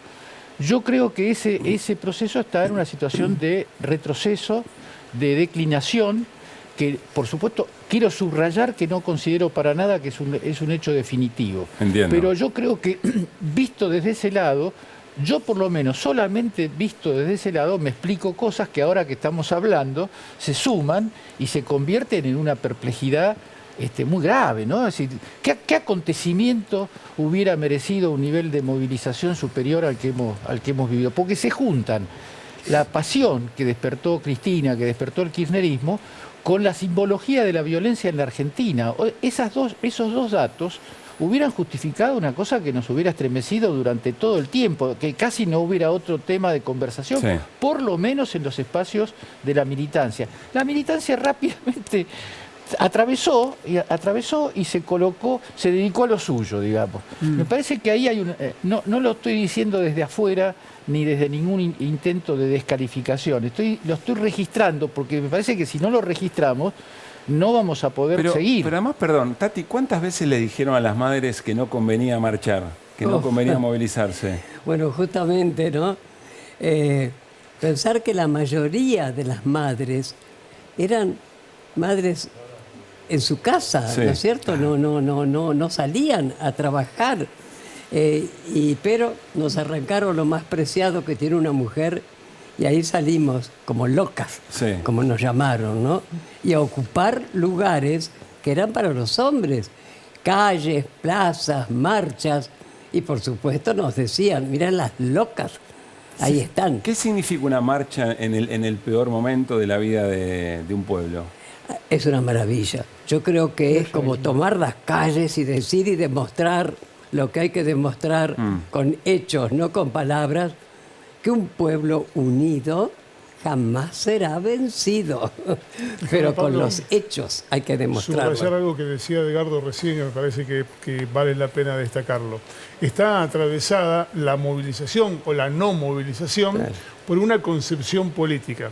Yo creo que ese proceso está en una situación de retroceso, de declinación, que por supuesto quiero subrayar que no considero para nada que es un hecho definitivo. Entiendo. Pero yo creo que visto desde ese lado, yo por lo menos solamente visto desde ese lado me explico cosas que ahora que estamos hablando se suman y se convierten en una perplejidad muy grave, ¿no? Es decir, ¿qué acontecimiento hubiera merecido un nivel de movilización superior al que hemos vivido? Porque se juntan la pasión que despertó Cristina, que despertó el kirchnerismo, con la simbología de la violencia en la Argentina. Esos dos datos hubieran justificado una cosa que nos hubiera estremecido durante todo el tiempo, que casi no hubiera otro tema de conversación, por lo menos en los espacios de la militancia. La militancia rápidamente atravesó y se dedicó a lo suyo, digamos. Me parece que ahí hay no lo estoy diciendo desde afuera ni desde ningún intento de descalificación. Lo estoy registrando porque me parece que si no lo registramos no vamos a poder seguir. Pero además, perdón, Tati, ¿cuántas veces le dijeron a las madres que no convenía marchar, que no convenía movilizarse? Bueno, justamente, ¿no? Pensar que la mayoría de las madres eran madres en su casa, Sí. ¿no es cierto? No salían a trabajar. Pero nos arrancaron lo más preciado que tiene una mujer y ahí salimos como locas, Sí. como nos llamaron, ¿no? Y a ocupar lugares que eran para los hombres, calles, plazas, marchas, y por supuesto nos decían, mirá las locas, ahí están. ¿Qué significa una marcha en el peor momento de la vida de un pueblo? Es una maravilla. Yo creo que es como tomar las calles y decir y demostrar lo que hay que demostrar con hechos, no con palabras, que un pueblo unido jamás será vencido. Pero con los hechos hay que demostrarlo. Subrayar algo que decía Edgardo recién, que me parece que vale la pena destacarlo. Está atravesada la movilización o la no movilización por una concepción política.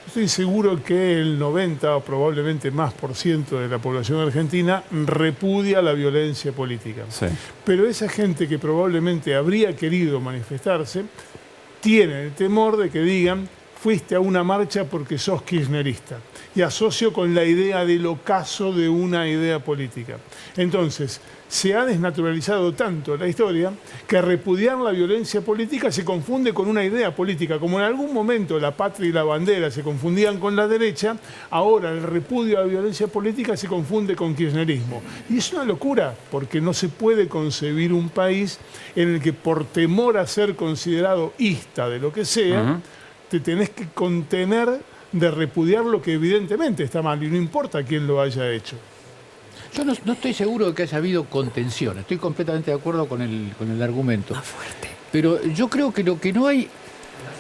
Estoy seguro que el 90 o probablemente más % de la población argentina repudia la violencia política. Sí. Pero esa gente que probablemente habría querido manifestarse tiene el temor de que digan fuiste a una marcha porque sos kirchnerista. Y asocio con la idea del ocaso de una idea política. Entonces, se ha desnaturalizado tanto la historia que repudiar la violencia política se confunde con una idea política. Como en algún momento la patria y la bandera se confundían con la derecha, ahora el repudio a la violencia política se confunde con kirchnerismo. Y es una locura, porque no se puede concebir un país en el que por temor a ser considerado ista de lo que sea, te tenés que contener de repudiar lo que evidentemente está mal y no importa quién lo haya hecho. Yo no estoy seguro de que haya habido contención, estoy completamente de acuerdo con el argumento. Más fuerte. Pero yo creo que lo que no hay...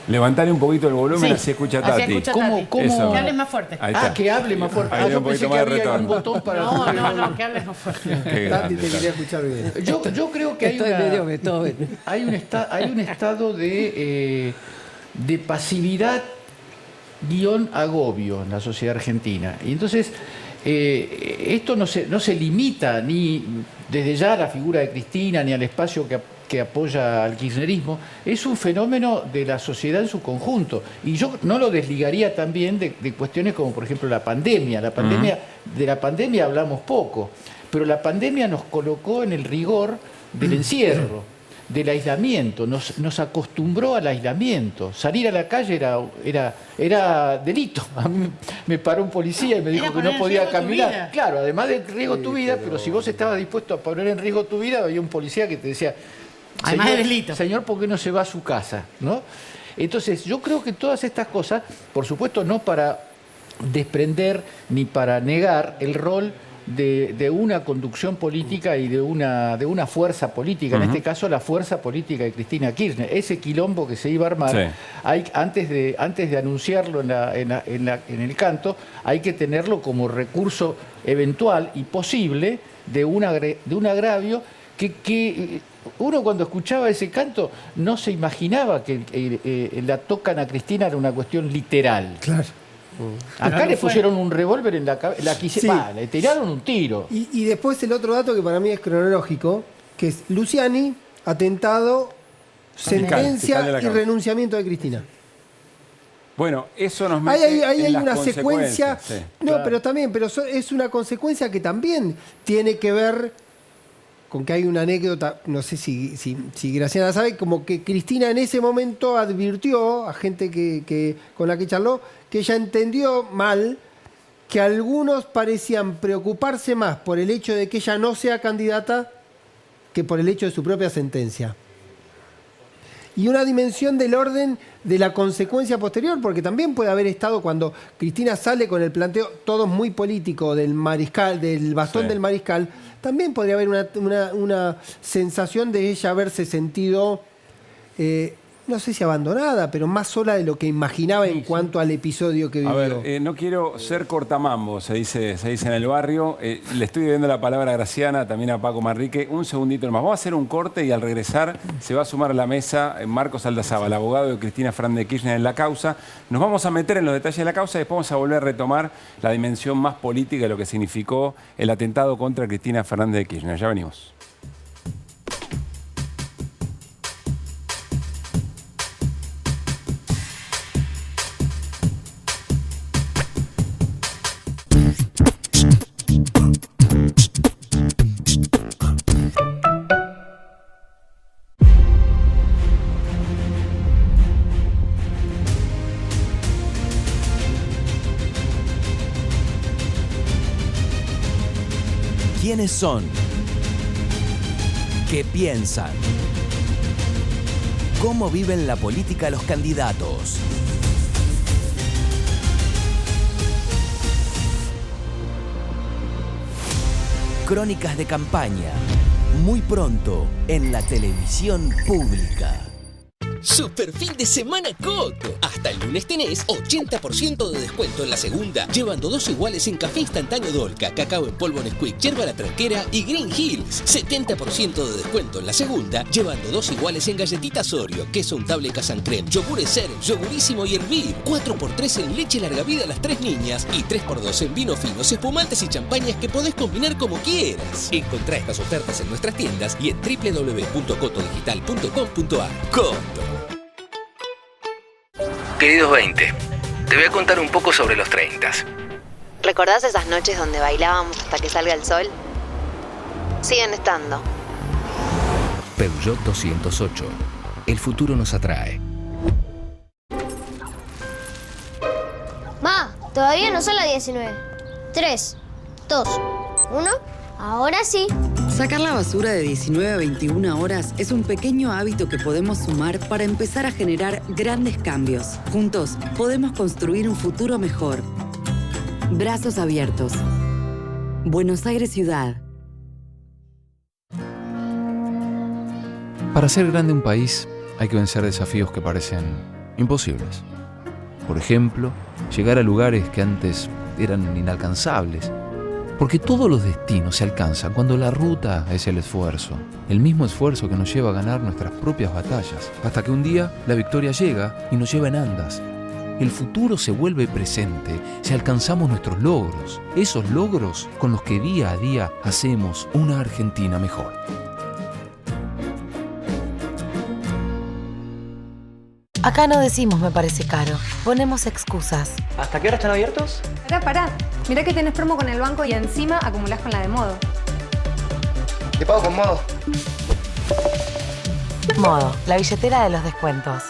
Levantarle un poquito el volumen, Sí, así escucha a así Tati. escucha a Tati. Eso. Que hables más fuerte. Ahí está. que hable más fuerte. Ahí Yo un pensé poquito que más de había retorno. un botón para... No, que hables más fuerte. Qué Tati grande, te quería escuchar bien. Yo creo que Estoy medio Beethoven. hay un estado de pasividad agobio en la sociedad argentina. Y entonces esto no se limita ni desde ya a la figura de Cristina ni al espacio que apoya al kirchnerismo. Es un fenómeno de la sociedad en su conjunto. Y yo no lo desligaría también de cuestiones como, por ejemplo, la pandemia. De la pandemia hablamos poco, pero la pandemia nos colocó en el rigor del encierro, del aislamiento, nos acostumbró al aislamiento. Salir a la calle era delito. A mí me paró un policía y me dijo que no podía caminar. Claro, además de riesgo tu vida, pero si vos estabas dispuesto a poner en riesgo tu vida, había un policía que te decía, Además de delito. Señor, ¿por qué no se va a su casa? ¿No? Entonces, yo creo que todas estas cosas, por supuesto, no para desprender ni para negar el rol de una conducción política y de una fuerza política, en este caso la fuerza política de Cristina Kirchner. Ese quilombo que se iba a armar, antes de anunciarlo en el canto, hay que tenerlo como recurso eventual y posible de un agravio que uno cuando escuchaba ese canto no se imaginaba que la tocan a Cristina era una cuestión literal. Claro. Acá le pusieron un revólver en la cabeza, le tiraron un tiro. Y después el otro dato que para mí es cronológico, que es Luciani, atentado, sentencia y renunciamiento de Cristina. Bueno, eso nos mete Ahí hay en las una secuencia. consecuencias, sí. No, Claro. pero también, es una consecuencia que también tiene que ver con que hay una anécdota, no sé si Graciana sabe, como que Cristina en ese momento advirtió a gente que con la que charló que ella entendió mal que algunos parecían preocuparse más por el hecho de que ella no sea candidata que por el hecho de su propia sentencia. Y una dimensión del orden de la consecuencia posterior, porque también puede haber estado cuando Cristina sale con el planteo, todo muy político, del mariscal, del bastón del mariscal, también podría haber una sensación de ella haberse sentido, no sé si abandonada, pero más sola de lo que imaginaba en cuanto al episodio que vivió. A ver, no quiero ser cortamambo, se dice en el barrio. Le estoy debiendo la palabra a Graciana, también a Paco Manrique. Un segundito nomás. Vamos a hacer un corte y al regresar se va a sumar a la mesa Marcos Aldazábal, abogado de Cristina Fernández de Kirchner en la causa. Nos vamos a meter en los detalles de la causa y después vamos a volver a retomar la dimensión más política de lo que significó el atentado contra Cristina Fernández de Kirchner. Ya venimos. ¿Quiénes son? ¿Qué piensan? ¿Cómo viven la política los candidatos? Crónicas de campaña. Muy pronto en la televisión pública. Super fin de semana Coto. Hasta el lunes tenés 80% de descuento en la segunda, llevando 2 iguales en café instantáneo Dolca, cacao en polvo Nesquik, yerba la tranquera y Green Hills. 70% de descuento en la segunda, llevando 2 iguales en galletitas Oreo, queso untable Casan Creme, yogures Ser, yogurísimo y hervir. 4x3 en leche larga vida a las 3 niñas y 3x2 en vinos finos, espumantes y champañas que podés combinar como quieras. Encontrá estas ofertas en nuestras tiendas y en www.cotodigital.com.ar. Coto. Queridos 20, te voy a contar un poco sobre los 30. ¿Recordás esas noches donde bailábamos hasta que salga el sol? Siguen estando. Peugeot 208. El futuro nos atrae. Ma, todavía no son las 19. 3, 2, 1. Ahora sí. Sacar la basura de 19 a 21 horas es un pequeño hábito que podemos sumar para empezar a generar grandes cambios. Juntos podemos construir un futuro mejor. Brazos abiertos. Buenos Aires Ciudad. Para hacer grande un país hay que vencer desafíos que parecen imposibles. Por ejemplo, llegar a lugares que antes eran inalcanzables. Porque todos los destinos se alcanzan cuando la ruta es el esfuerzo. El mismo esfuerzo que nos lleva a ganar nuestras propias batallas. Hasta que un día la victoria llega y nos lleva en andas. El futuro se vuelve presente si alcanzamos nuestros logros. Esos logros con los que día a día hacemos una Argentina mejor. Acá no decimos me parece caro, ponemos excusas. ¿Hasta qué hora están abiertos? Pará. Mirá que tenés promo con el banco y encima acumulás con la de Modo. Te pago con Modo. Modo, la billetera de los descuentos.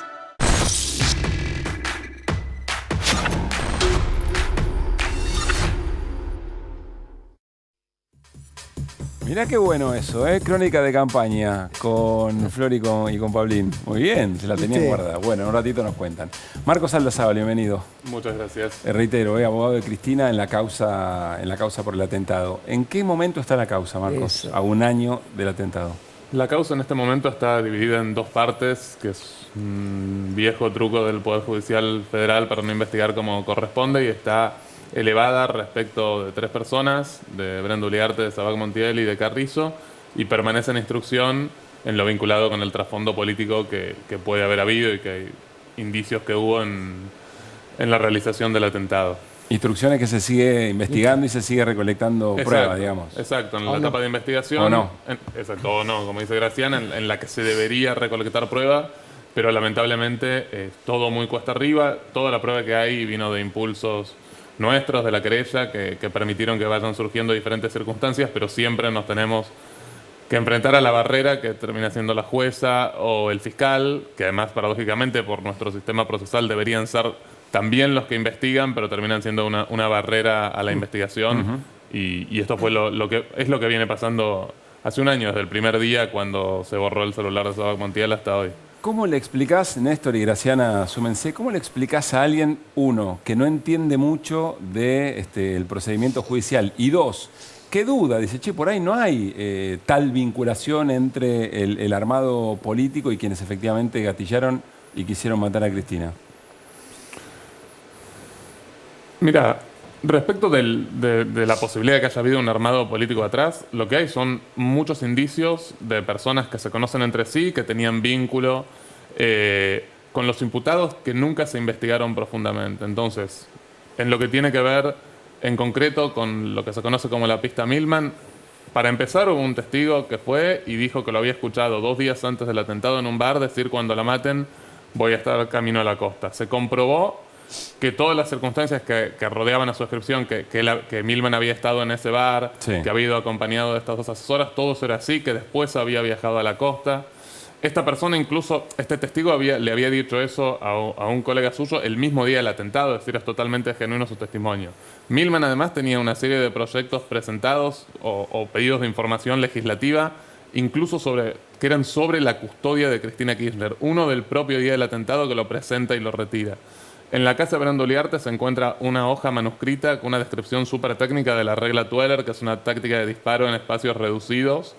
Mirá qué bueno eso, ¿eh? Crónica de campaña con Flor y con Pablín. Muy bien, se la tenían guardada. Bueno, en un ratito nos cuentan. Marcos Aldazábal, bienvenido. Muchas gracias. Reitero, abogado de Cristina en la causa por el atentado. ¿En qué momento está la causa, Marcos? A un año del atentado. La causa en este momento está dividida en 2 partes, que es un viejo truco del Poder Judicial Federal para no investigar como corresponde, y está elevada respecto de 3 personas, de Brenda Uliarte, de Sabac Montiel y de Carrizo, y permanece en instrucción en lo vinculado con el trasfondo político que puede haber habido y que hay indicios que hubo en la realización del atentado. Instrucciones que se sigue investigando y se sigue recolectando pruebas, digamos. Exacto, en la etapa de investigación. ¿O no? O no, como dice Graciana, en la que se debería recolectar pruebas, pero lamentablemente todo muy cuesta arriba. Toda la prueba que hay vino de impulsos nuestros, de la querella, que permitieron que vayan surgiendo diferentes circunstancias, pero siempre nos tenemos que enfrentar a la barrera que termina siendo la jueza o el fiscal, que además paradójicamente por nuestro sistema procesal deberían ser también los que investigan, pero terminan siendo una barrera a la investigación. Y esto fue lo que viene pasando hace un año, desde el primer día cuando se borró el celular de Sabac Montiel hasta hoy. ¿Cómo le explicás, Néstor y Graciana, súmense, cómo le explicás a alguien, 1, que no entiende mucho del procedimiento judicial, y 2, que duda, dice, che, por ahí no hay tal vinculación entre el armado político y quienes efectivamente gatillaron y quisieron matar a Cristina? Mira, respecto de la posibilidad de que haya habido un armado político atrás, lo que hay son muchos indicios de personas que se conocen entre sí, que tenían vínculo con los imputados que nunca se investigaron profundamente. Entonces, en lo que tiene que ver en concreto con lo que se conoce como la pista Milman, para empezar hubo un testigo que fue y dijo que lo había escuchado 2 días antes del atentado en un bar decir: cuando la maten voy a estar camino a la costa. Se comprobó que todas las circunstancias que rodeaban a su descripción, que Milman había estado en ese bar, que había ido acompañado de estas 2 asesoras, todo eso era así, que después había viajado a la costa. esta persona, incluso este testigo, le había dicho eso a un colega suyo el mismo día del atentado, es decir, es totalmente genuino su testimonio. Milman además tenía una serie de proyectos presentados o pedidos de información legislativa, incluso que eran sobre la custodia de Cristina Kirchner. Uno del propio día del atentado que lo presenta y lo retira. En la casa de Brando Uliarte se encuentra una hoja manuscrita con una descripción súper técnica de la regla Tweller, que es una táctica de disparo en espacios reducidos,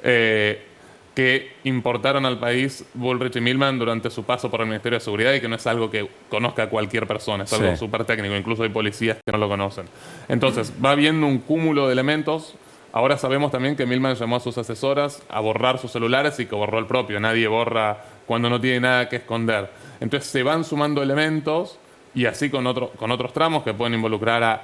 que importaron al país Bullrich y Milman durante su paso por el Ministerio de Seguridad y que no es algo que conozca cualquier persona, es algo súper técnico, incluso hay policías que no lo conocen. Entonces, va habiendo un cúmulo de elementos. Ahora sabemos también que Milman llamó a sus asesoras a borrar sus celulares y que borró el propio. Nadie borra cuando no tiene nada que esconder. Entonces se van sumando elementos y así con otros tramos que pueden involucrar a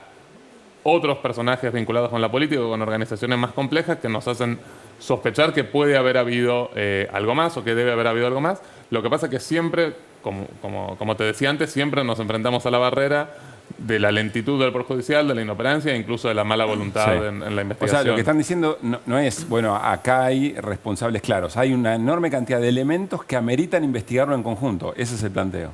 otros personajes vinculados con la política o con organizaciones más complejas que nos hacen sospechar que puede haber habido algo más o que debe haber habido algo más. Lo que pasa es que siempre, como te decía antes, siempre nos enfrentamos a la barrera de la lentitud del Poder Judicial, de la inoperancia e incluso de la mala voluntad en la investigación. O sea, lo que están diciendo no es, bueno, acá hay responsables claros. Hay una enorme cantidad de elementos que ameritan investigarlo en conjunto. Ese es el planteo.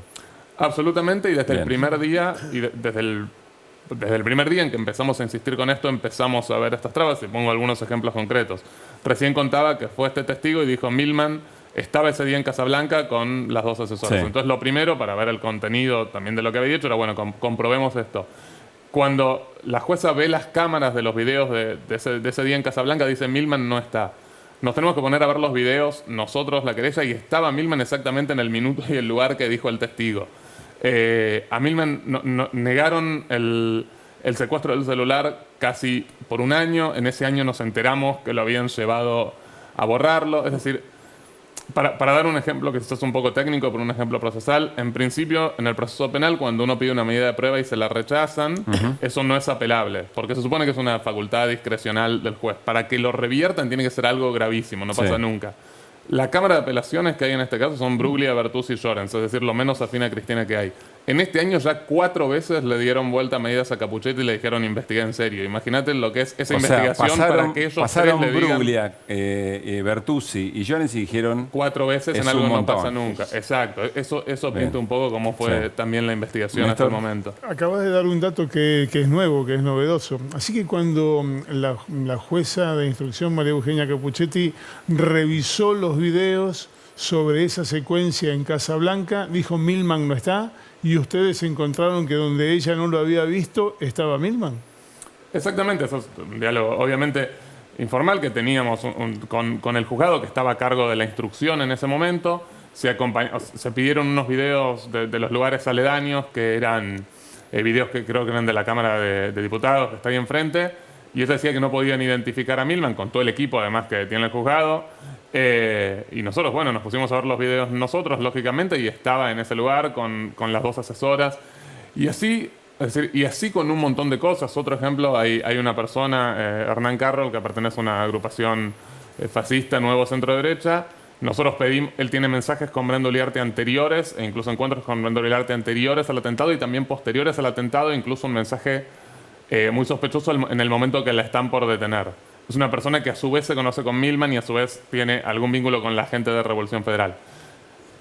Absolutamente, y desde el primer día, desde el primer día en que empezamos a insistir con esto, empezamos a ver estas trabas, y pongo algunos ejemplos concretos. Recién contaba que fue este testigo y dijo Milman estaba ese día en Casablanca con las dos asesoras. Sí. Entonces lo primero, para ver el contenido también de lo que había dicho, era bueno, comprobemos esto. Cuando la jueza ve las cámaras de los videos de ese día en Casablanca, dice Milman no está. Nos tenemos que poner a ver los videos nosotros, la querella, y estaba Milman exactamente en el minuto y el lugar que dijo el testigo. A Milman negaron el secuestro del celular casi por un año. En ese año nos enteramos que lo habían llevado a borrarlo. Es decir, para dar un ejemplo que quizás es un poco técnico, pero un ejemplo procesal, en principio, en el proceso penal, cuando uno pide una medida de prueba y se la rechazan, eso no es apelable, porque se supone que es una facultad discrecional del juez. Para que lo reviertan tiene que ser algo gravísimo, no pasa nunca. La Cámara de Apelaciones que hay en este caso son Bruglia, Bertuzzi y Llorens, es decir, lo menos afín a Cristina que hay. En este año ya 4 veces le dieron vuelta a medidas a Capuchetti y le dijeron investiga en serio. Imagínate lo que es esa investigación para que ellos pasaron le digan... Bruglia, Bertuzzi y Llorens y dijeron... 4 veces en algo no pasa nunca. Exacto. Eso pinta un poco cómo fue también la investigación hasta el momento. Acabas de dar un dato que es nuevo, que es novedoso. Así que cuando la jueza de instrucción, María Eugenia Capuchetti, revisó los videos sobre esa secuencia en Casablanca, dijo Milman no está, y ustedes encontraron que donde ella no lo había visto estaba Milman. Exactamente, eso es un diálogo obviamente informal que teníamos con el juzgado que estaba a cargo de la instrucción en ese momento. Se pidieron unos videos de los lugares aledaños que eran videos que creo que eran de la Cámara de Diputados que está ahí enfrente, y ella decía que no podían identificar a Milman con todo el equipo además que tiene el juzgado. Y nosotros, bueno, nos pusimos a ver los videos nosotros, lógicamente, y estaba en ese lugar con las dos asesoras. Y así, es decir, y así con un montón de cosas. Otro ejemplo, hay una persona, Hernán Carroll, que pertenece a una agrupación fascista, Nuevo Centro Derecha. Nosotros pedimos, él tiene mensajes con Brando Uliarte anteriores, e incluso encuentros con Brando Uliarte anteriores al atentado y también posteriores al atentado, incluso un mensaje muy sospechoso en el momento que la están por detener. Es una persona que a su vez se conoce con Milman y a su vez tiene algún vínculo con la gente de Revolución Federal.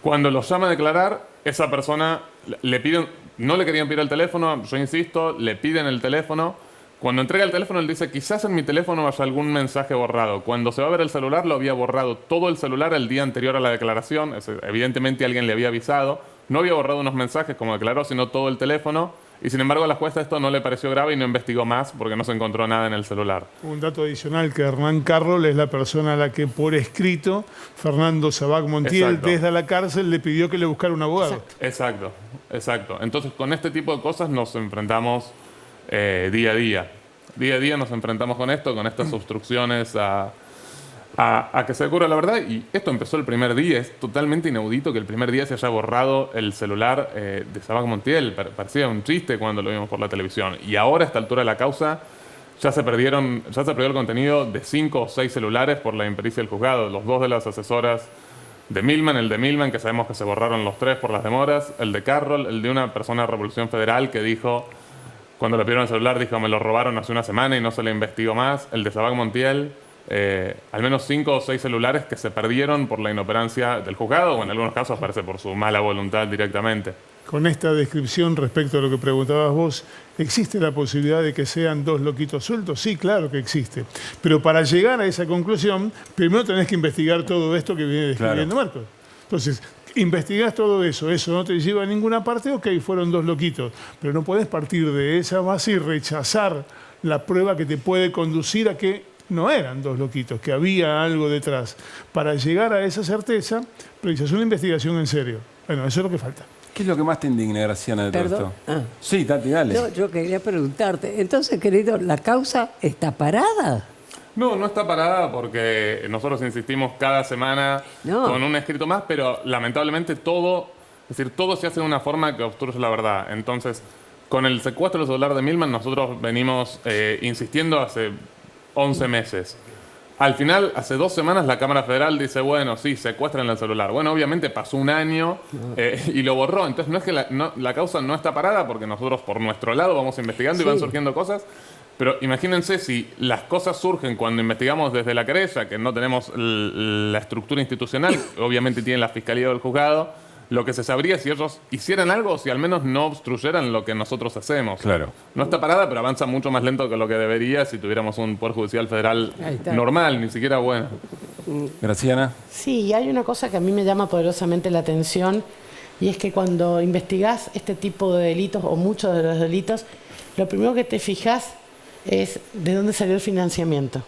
Cuando los llama a declarar, esa persona le piden, no le querían pedir el teléfono, yo insisto, le piden el teléfono. Cuando entrega el teléfono, él dice, quizás en mi teléfono haya algún mensaje borrado. Cuando se va a ver el celular, lo había borrado todo el celular el día anterior a la declaración. Evidentemente alguien le había avisado. No había borrado unos mensajes, como declaró, sino todo el teléfono. Y sin embargo a la jueza esto no le pareció grave y no investigó más porque no se encontró nada en el celular. Un dato adicional, que Hernán Carroll es la persona a la que por escrito Fernando Sabac Montiel desde la cárcel le pidió que le buscara un abogado. Exacto. Entonces con este tipo de cosas nos enfrentamos día a día. Día a día nos enfrentamos con esto, con estas obstrucciones a que se ocurra la verdad. Y esto empezó el primer día. Es totalmente inaudito que el primer día se haya borrado el celular de Sabac Montiel. Parecía un chiste cuando lo vimos por la televisión. Y ahora, a esta altura de la causa, ya se perdió el contenido de 5 o 6 celulares por la impericia del juzgado. Los 2 de las asesoras de Milman, el de Milman, que sabemos que se borraron los 3 por las demoras, el de Carroll, el de una persona de Revolución Federal que dijo, cuando le pidieron el celular, dijo, me lo robaron hace una semana y no se le investigó más, el de Sabac Montiel. al menos 5 o 6 celulares que se perdieron por la inoperancia del juzgado o en algunos casos parece por su mala voluntad directamente. Con esta descripción respecto a lo que preguntabas vos, ¿existe la posibilidad de que sean 2 loquitos sueltos? Sí, claro que existe. Pero para llegar a esa conclusión, primero tenés que investigar todo esto que viene describiendo Marcos. Entonces, investigás todo eso no te lleva a ninguna parte, ok, fueron 2 loquitos. Pero no podés partir de esa base y rechazar la prueba que te puede conducir a que no eran 2 loquitos, que había algo detrás. Para llegar a esa certeza, precisas una investigación en serio. Bueno, eso es lo que falta. ¿Qué es lo que más te indigna, Graciana, de todo esto? Sí, Tati, dale. No, yo quería preguntarte, entonces, querido, ¿la causa está parada? No, no está parada porque nosotros insistimos cada semana con un escrito más, pero lamentablemente todo se hace de una forma que obstruye la verdad. Entonces, con el secuestro del celular de Milman, nosotros venimos insistiendo hace 11 meses. Al final, hace 2 semanas, la Cámara Federal dice, bueno, sí, secuestran el celular. Bueno, obviamente pasó un año y lo borró. Entonces, no es que la causa no está parada porque nosotros, por nuestro lado, vamos investigando y van surgiendo cosas. Pero imagínense si las cosas surgen cuando investigamos desde la querella, que no tenemos la estructura institucional, obviamente tienen la Fiscalía o el Juzgado, lo que se sabría si ellos hicieran algo o si al menos no obstruyeran lo que nosotros hacemos. Claro. No está parada, pero avanza mucho más lento que lo que debería si tuviéramos un Poder Judicial Federal normal, ni siquiera bueno. Graciana. Sí, hay una cosa que a mí me llama poderosamente la atención y es que cuando investigás este tipo de delitos o muchos de los delitos, lo primero que te fijas es de dónde salió el financiamiento.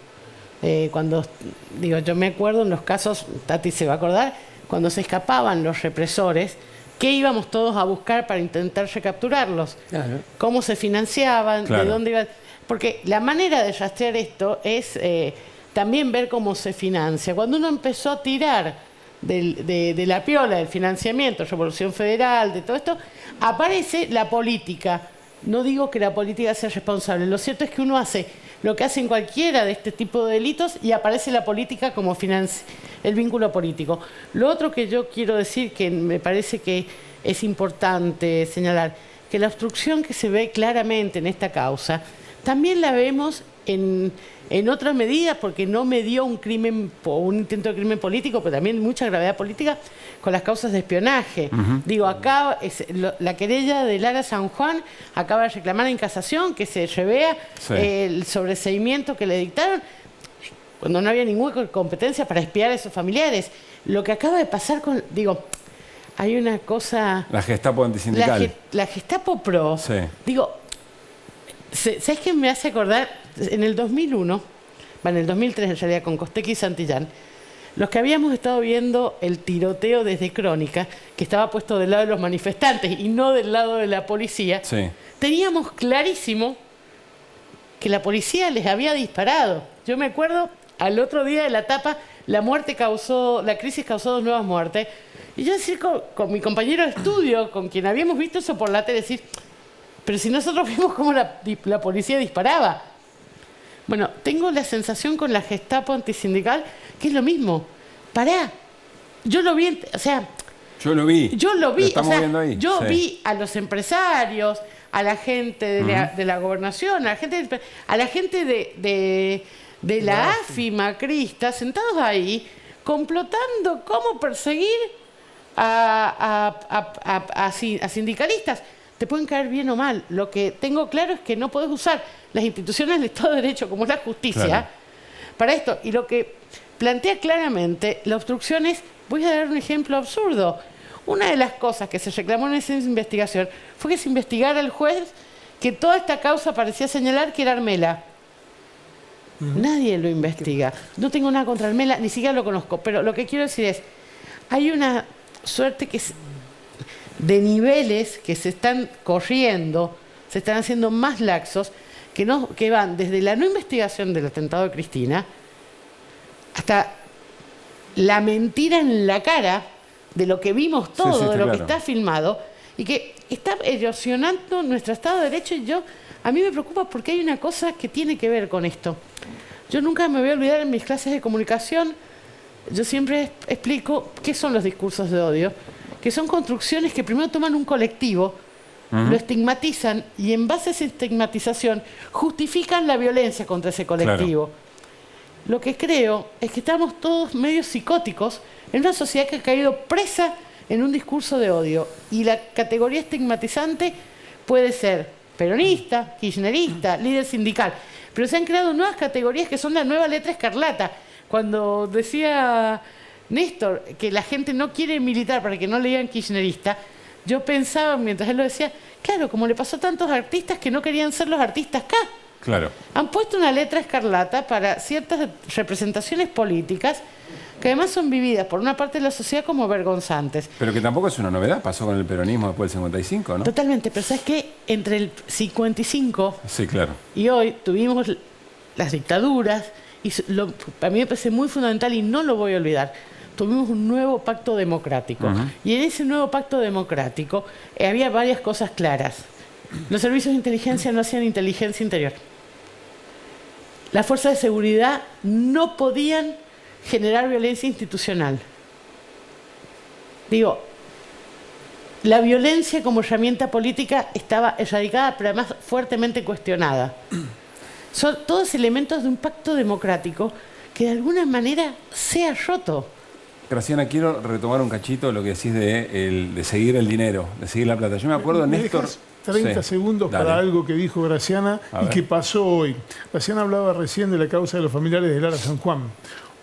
Yo me acuerdo en los casos, Tati se va a acordar, cuando se escapaban los represores, ¿qué íbamos todos a buscar para intentar recapturarlos? Claro. ¿Cómo se financiaban? Claro. ¿De dónde iban? Porque la manera de rastrear esto es también ver cómo se financia. Cuando uno empezó a tirar de la piola del financiamiento, Revolución Federal, de todo esto, aparece la política. No digo que la política sea responsable. Lo cierto es que uno hace lo que hacen cualquiera de este tipo de delitos y aparece la política como el vínculo político. Lo otro que yo quiero decir, que me parece que es importante señalar, que la obstrucción que se ve claramente en esta causa, también la vemos en otras medidas, porque no me dio un crimen o un intento de crimen político, pero también mucha gravedad política con las causas de espionaje. Acá la querella de Lara San Juan acaba de reclamar en casación que se revea el sobreseimiento que le dictaron cuando no había ninguna competencia para espiar a esos familiares. Lo que acaba de pasar con... hay una cosa... La Gestapo antisindical. La Gestapo pro. Sí. ¿Sabes qué me hace acordar? En el 2001, en el 2003 en realidad, con Costecchi y Santillán, los que habíamos estado viendo el tiroteo desde Crónica, que estaba puesto del lado de los manifestantes y no del lado de la policía, teníamos clarísimo que la policía les había disparado. Yo me acuerdo, al otro día de la tapa, la crisis causó 2 nuevas muertes. Y yo decir con mi compañero de estudio, con quien habíamos visto eso por la tele, decir, pero si nosotros vimos cómo la policía disparaba. Bueno, tengo la sensación con la Gestapo antisindical que es lo mismo. Pará, yo lo vi, Yo lo vi. Lo estamos viendo ahí. Yo vi a los empresarios, a la gente de la gobernación, a la gente de la AFI macrista, sentados ahí, complotando cómo perseguir a sindicalistas. Te pueden caer bien o mal. Lo que tengo claro es que no podés usar las instituciones del Estado de Derecho, como es la justicia, para esto. Y lo que plantea claramente la obstrucción es, voy a dar un ejemplo absurdo. Una de las cosas que se reclamó en esa investigación fue que se investigara al juez que toda esta causa parecía señalar que era Armela. Nadie lo investiga. No tengo nada contra Armela, ni siquiera lo conozco. Pero lo que quiero decir es, hay una suerte de niveles que se están corriendo, se están haciendo más laxos, que van desde la no investigación del atentado de Cristina hasta la mentira en la cara de lo que vimos todo, de lo que está filmado, y que está erosionando nuestro Estado de Derecho. Y a mí me preocupa porque hay una cosa que tiene que ver con esto. Yo nunca me voy a olvidar en mis clases de comunicación, yo siempre explico qué son los discursos de odio, que son construcciones que primero toman un colectivo, lo estigmatizan y en base a esa estigmatización justifican la violencia contra ese colectivo. Lo que creo es que estamos todos medio psicóticos en una sociedad que ha caído presa en un discurso de odio. Y la categoría estigmatizante puede ser peronista, kirchnerista, líder sindical. Pero se han creado nuevas categorías que son la nueva letra escarlata. Cuando decía Néstor que la gente no quiere militar para que no le digan kirchnerista, yo pensaba, mientras él lo decía, claro, como le pasó a tantos artistas que no querían ser los artistas acá. Claro. Han puesto una letra escarlata para ciertas representaciones políticas que además son vividas por una parte de la sociedad como vergonzantes. Pero que tampoco es una novedad, pasó con el peronismo después del 55, ¿no? Totalmente, pero ¿sabes qué? Entre el 55 Sí, claro. y hoy tuvimos las dictaduras, y a mí me parece muy fundamental y no lo voy a olvidar. Tuvimos un nuevo pacto democrático. Y en ese nuevo pacto democrático había varias cosas claras. Los servicios de inteligencia no hacían inteligencia interior. Las fuerzas de seguridad no podían generar violencia institucional. Digo, la violencia como herramienta política estaba erradicada, pero además fuertemente cuestionada. Son todos elementos de un pacto democrático que de alguna manera se ha roto. Graciana, quiero retomar un cachito lo que decís de seguir el dinero, de seguir la plata. Yo me acuerdo, Néstor... 30 segundos Dale. para algo que dijo Graciana y que pasó hoy. Graciana hablaba recién de la causa de los familiares de Lara San Juan.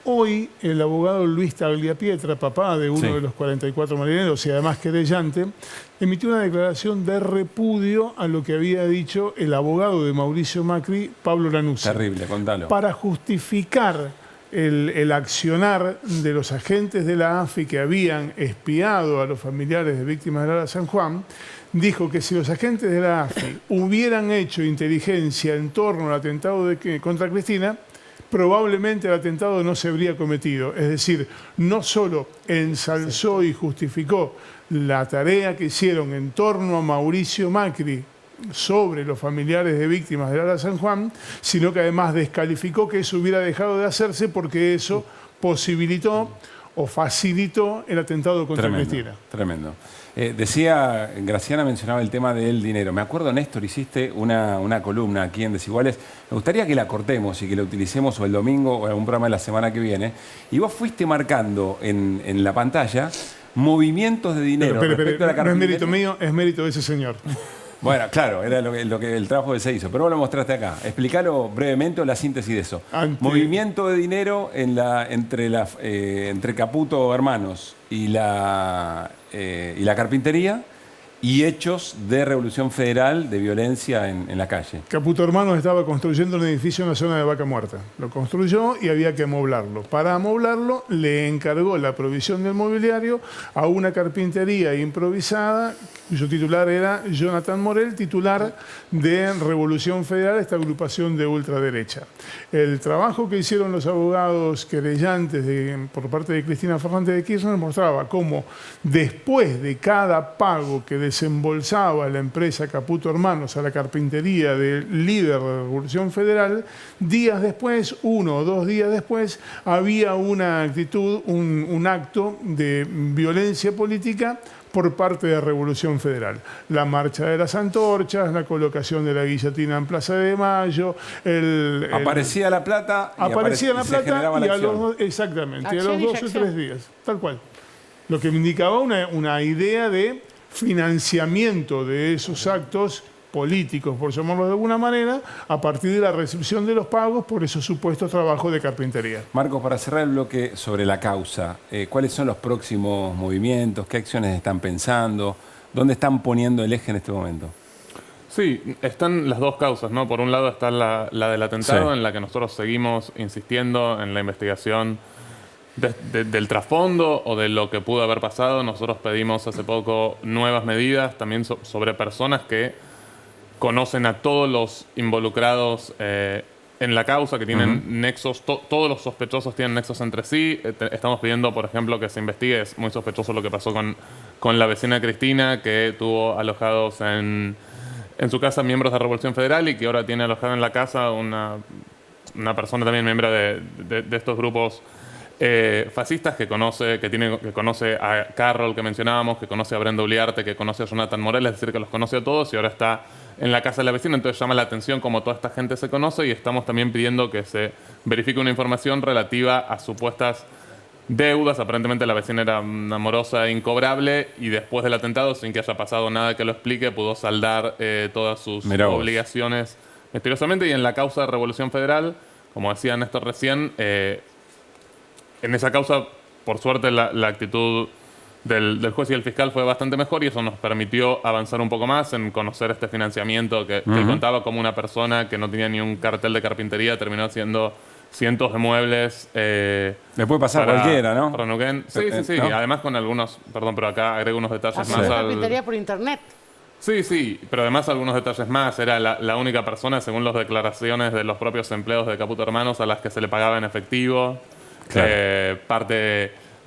Hoy el abogado Luis Tagliapietra, papá de uno de los 44 marineros y además querellante, emitió una declaración de repudio a lo que había dicho el abogado de Mauricio Macri, Pablo Lanuse. Terrible, contalo. Para justificar el accionar de los agentes de la AFI que habían espiado a los familiares de víctimas de Lara San Juan, dijo que si los agentes de la AFI hubieran hecho inteligencia en torno al atentado contra Cristina, probablemente el atentado no se habría cometido. Es decir, no solo ensalzó y justificó la tarea que hicieron en torno a Mauricio Macri sobre los familiares de víctimas de Lara San Juan, sino que además descalificó que eso hubiera dejado de hacerse porque eso posibilitó o facilitó el atentado contra Cristina. Tremendo. Decía, Graciana mencionaba el tema del dinero. Me acuerdo, Néstor, hiciste una columna aquí en Desiguales. Me gustaría que la cortemos y que la utilicemos o el domingo o en algún programa de la semana que viene. Y vos fuiste marcando en la pantalla movimientos de dinero. Pero, respecto a la no es mérito mío, es mérito de ese señor. Bueno, claro, era el trabajo que se hizo. Pero vos lo mostraste acá. Explícalo brevemente o la síntesis de eso. Movimiento de dinero entre Caputo Hermanos y la carpintería y hechos de Revolución Federal de violencia en la calle. Caputo Hermanos estaba construyendo un edificio en la zona de Vaca Muerta. Lo construyó y había que amoblarlo. Para amoblarlo le encargó la provisión del mobiliario a una carpintería improvisada cuyo titular era Jonathan Morel, titular de Revolución Federal, esta agrupación de ultraderecha. El trabajo que hicieron los abogados querellantes por parte de Cristina Fernández de Kirchner mostraba cómo después de cada pago que desembolsaba la empresa Caputo Hermanos a la carpintería del líder de la Revolución Federal, días después, 1 o 2 días después, había una actitud, un acto de violencia política por parte de Revolución Federal. La marcha de las antorchas, la colocación de la guillotina en Plaza de Mayo, aparecía la plata y aparecía la plata generaba la acción. Exactamente, y a los 2 o 3 días, tal cual. Lo que me indicaba una idea de financiamiento de esos actos políticos, por llamarlo de alguna manera, a partir de la recepción de los pagos por esos supuestos trabajos de carpintería. Marcos, para cerrar el bloque sobre la causa, ¿cuáles son los próximos movimientos? ¿Qué acciones están pensando? ¿Dónde están poniendo el eje en este momento? Sí, están las dos causas, ¿no? Por un lado está la del atentado, en la que nosotros seguimos insistiendo en la investigación del trasfondo o de lo que pudo haber pasado. Nosotros pedimos hace poco nuevas medidas también sobre personas que conocen a todos los involucrados en la causa, que tienen nexos, todos los sospechosos tienen nexos entre sí. Estamos pidiendo, por ejemplo, que se investigue. Es muy sospechoso lo que pasó con la vecina Cristina, que tuvo alojados en su casa miembros de Revolución Federal y que ahora tiene alojada en la casa una persona también miembro de estos grupos fascistas que conoce a Carroll, que mencionábamos, que conoce a Brenda Uliarte, que conoce a Jonathan Morel, es decir, que los conoce a todos y ahora está en la casa de la vecina, entonces llama la atención cómo toda esta gente se conoce y estamos también pidiendo que se verifique una información relativa a supuestas deudas. Aparentemente la vecina era una morosa incobrable y después del atentado, sin que haya pasado nada que lo explique, pudo saldar todas sus obligaciones misteriosamente. Y en la causa de Revolución Federal, como decía Néstor recién, en esa causa, por suerte, la actitud del juez y el fiscal fue bastante mejor y eso nos permitió avanzar un poco más en conocer este financiamiento que contaba como una persona que no tenía ni un cartel de carpintería terminó haciendo cientos de muebles. Le puede pasar a cualquiera, ¿no? Para Neuquén. Sí. ¿no? Además con algunos, perdón, pero acá agrego unos detalles más. Carpintería por internet. Sí, pero además algunos detalles más. Era la única persona, según las declaraciones de los propios empleados de Caputo Hermanos, a las que se le pagaba en efectivo. Claro.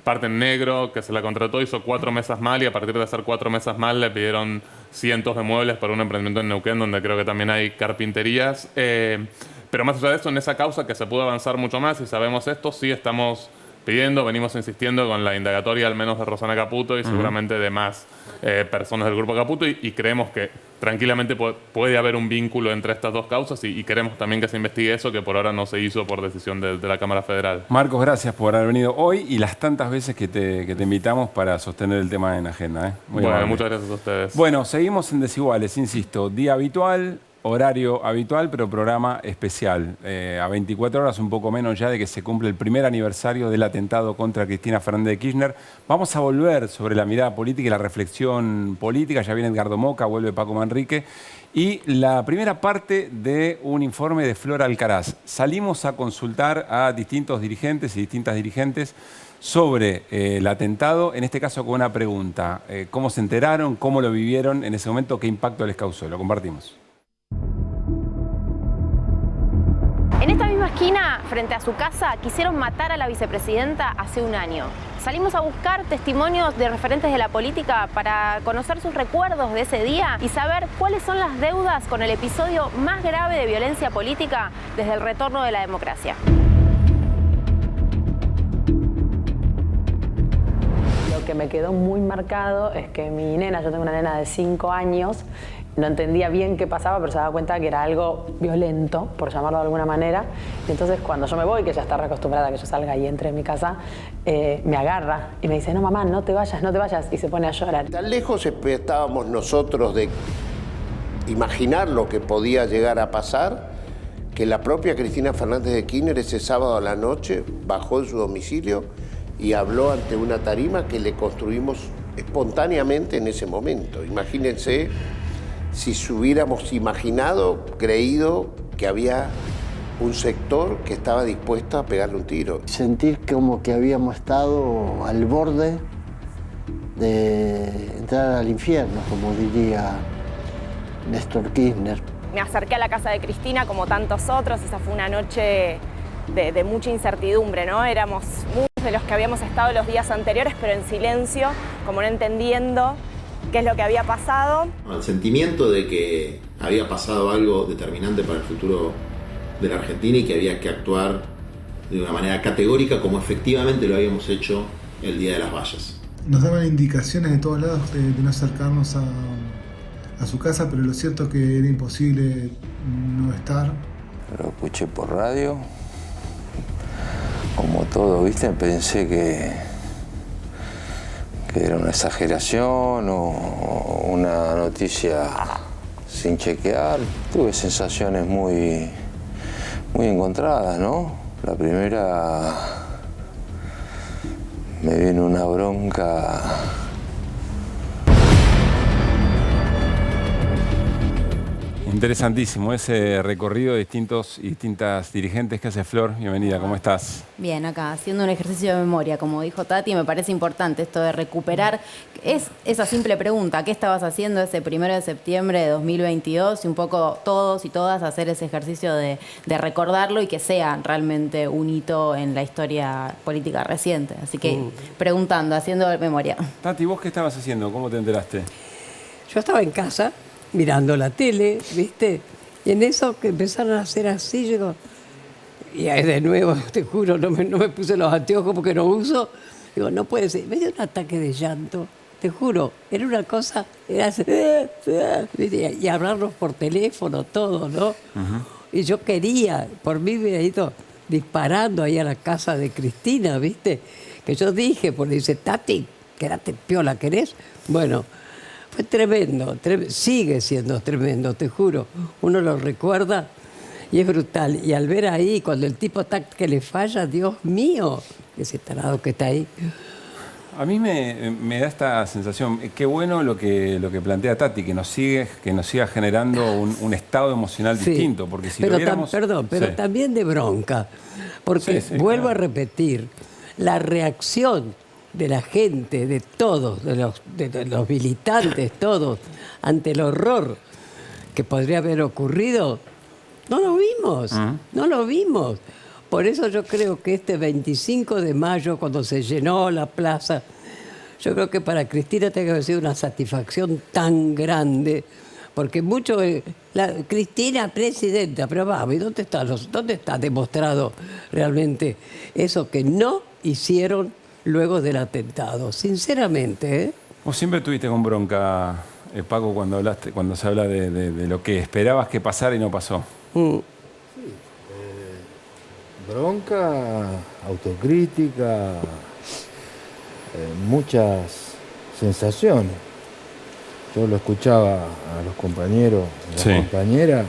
Parte en negro, que se la contrató, hizo 4 mesas mal y a partir de hacer 4 mesas mal le pidieron cientos de muebles para un emprendimiento en Neuquén, donde creo que también hay carpinterías. Pero más allá de eso, en esa causa que se pudo avanzar mucho más y sabemos esto, sí estamos pidiendo, venimos insistiendo con la indagatoria al menos de Rosana Caputo y seguramente de más personas del grupo Caputo y creemos que tranquilamente puede haber un vínculo entre estas dos causas y queremos también que se investigue eso, que por ahora no se hizo por decisión de la Cámara Federal. Marcos, gracias por haber venido hoy y las tantas veces que te invitamos para sostener el tema en agenda. Muy bueno, amable. muchas gracias a ustedes. Bueno, seguimos en Desiguales, insisto, día habitual, horario habitual, pero programa especial. A 24 horas, un poco menos ya de que se cumple el primer aniversario del atentado contra Cristina Fernández de Kirchner. Vamos a volver sobre la mirada política y la reflexión política. Ya viene Edgardo Moca, vuelve Paco Manrique. Y la primera parte de un informe de Flor Alcaraz. Salimos a consultar a distintos dirigentes y distintas dirigentes sobre el atentado, en este caso con una pregunta. ¿Cómo se enteraron? ¿Cómo lo vivieron en ese momento? ¿Qué impacto les causó? Lo compartimos. En esta misma esquina, frente a su casa, quisieron matar a la vicepresidenta hace un año. Salimos a buscar testimonios de referentes de la política para conocer sus recuerdos de ese día y saber cuáles son las deudas con el episodio más grave de violencia política desde el retorno de la democracia. Lo que me quedó muy marcado es que mi nena, yo tengo una nena de 5 años, no entendía bien qué pasaba, pero se daba cuenta que era algo violento, por llamarlo de alguna manera. Y entonces cuando yo me voy, que ya está acostumbrada a que yo salga y entre en mi casa, me agarra y me dice, no mamá, no te vayas, y se pone a llorar. Tan lejos estábamos nosotros de imaginar lo que podía llegar a pasar, que la propia Cristina Fernández de Kirchner ese sábado a la noche bajó en su domicilio y habló ante una tarima que le construimos espontáneamente en ese momento. Imagínense si hubiéramos imaginado, creído que había un sector que estaba dispuesto a pegarle un tiro. Sentir como que habíamos estado al borde de entrar al infierno, como diría Néstor Kirchner. Me acerqué a la casa de Cristina como tantos otros, esa fue una noche de mucha incertidumbre, ¿no? Éramos muchos de los que habíamos estado los días anteriores, pero en silencio, como no entendiendo qué es lo que había pasado. El sentimiento de que había pasado algo determinante para el futuro de la Argentina y que había que actuar de una manera categórica como efectivamente lo habíamos hecho el día de las vallas. Nos daban indicaciones de todos lados de no acercarnos a su casa, pero lo cierto es que era imposible no estar. Lo escuché por radio, como todo, ¿viste? Pensé que era una exageración o una noticia sin chequear. Tuve sensaciones muy encontradas, ¿no? La primera, me vino una bronca. Interesantísimo ese recorrido de distintos y distintas dirigentes que hace Flor. Bienvenida, ¿cómo estás? Bien, acá, haciendo un ejercicio de memoria, como dijo Tati, me parece importante esto de recuperar. Es esa simple pregunta, ¿qué estabas haciendo ese 1 de septiembre de 2022? Y un poco todos y todas hacer ese ejercicio de recordarlo y que sea realmente un hito en la historia política reciente. Así que preguntando, haciendo memoria. Tati, ¿vos qué estabas haciendo? ¿Cómo te enteraste? Yo estaba en casa mirando la tele, ¿viste? Y en eso que empezaron a hacer así, yo digo, y ahí de nuevo, te juro, no me puse los anteojos porque no uso. Digo, no puede ser. Me dio un ataque de llanto. te juro, era una cosa, era y hablarnos por teléfono, todo, ¿no? Y yo quería, por mí me he ido disparando ahí a la casa de Cristina, ¿viste? Que yo dije, porque dice, Tati, quédate piola, ¿querés? Bueno, fue tremendo, sigue siendo tremendo, te juro. Uno lo recuerda y es brutal. Y al ver ahí, cuando el tipo está que le falla, Dios mío, ese tarado que está ahí. A mí me da esta sensación, qué bueno lo que plantea Tati, que nos siga generando un estado emocional distinto, porque si pero lo viéramos... pero también de bronca, porque vuelvo a repetir, la reacción de la gente, de todos, de los militantes, todos, ante el horror que podría haber ocurrido, no lo vimos, no lo vimos. Por eso yo creo que este 25 de mayo, cuando se llenó la plaza, yo creo que para Cristina tiene que haber sido una satisfacción tan grande, porque mucho... Cristina, presidenta, pero vamos, ¿y dónde está demostrado realmente eso que no hicieron luego del atentado? Sinceramente, ¿eh? Vos siempre tuviste con bronca, Paco, cuando se habla de lo que esperabas que pasara y no pasó. Bronca, autocrítica, muchas sensaciones. Yo lo escuchaba a los compañeros, a las compañeras.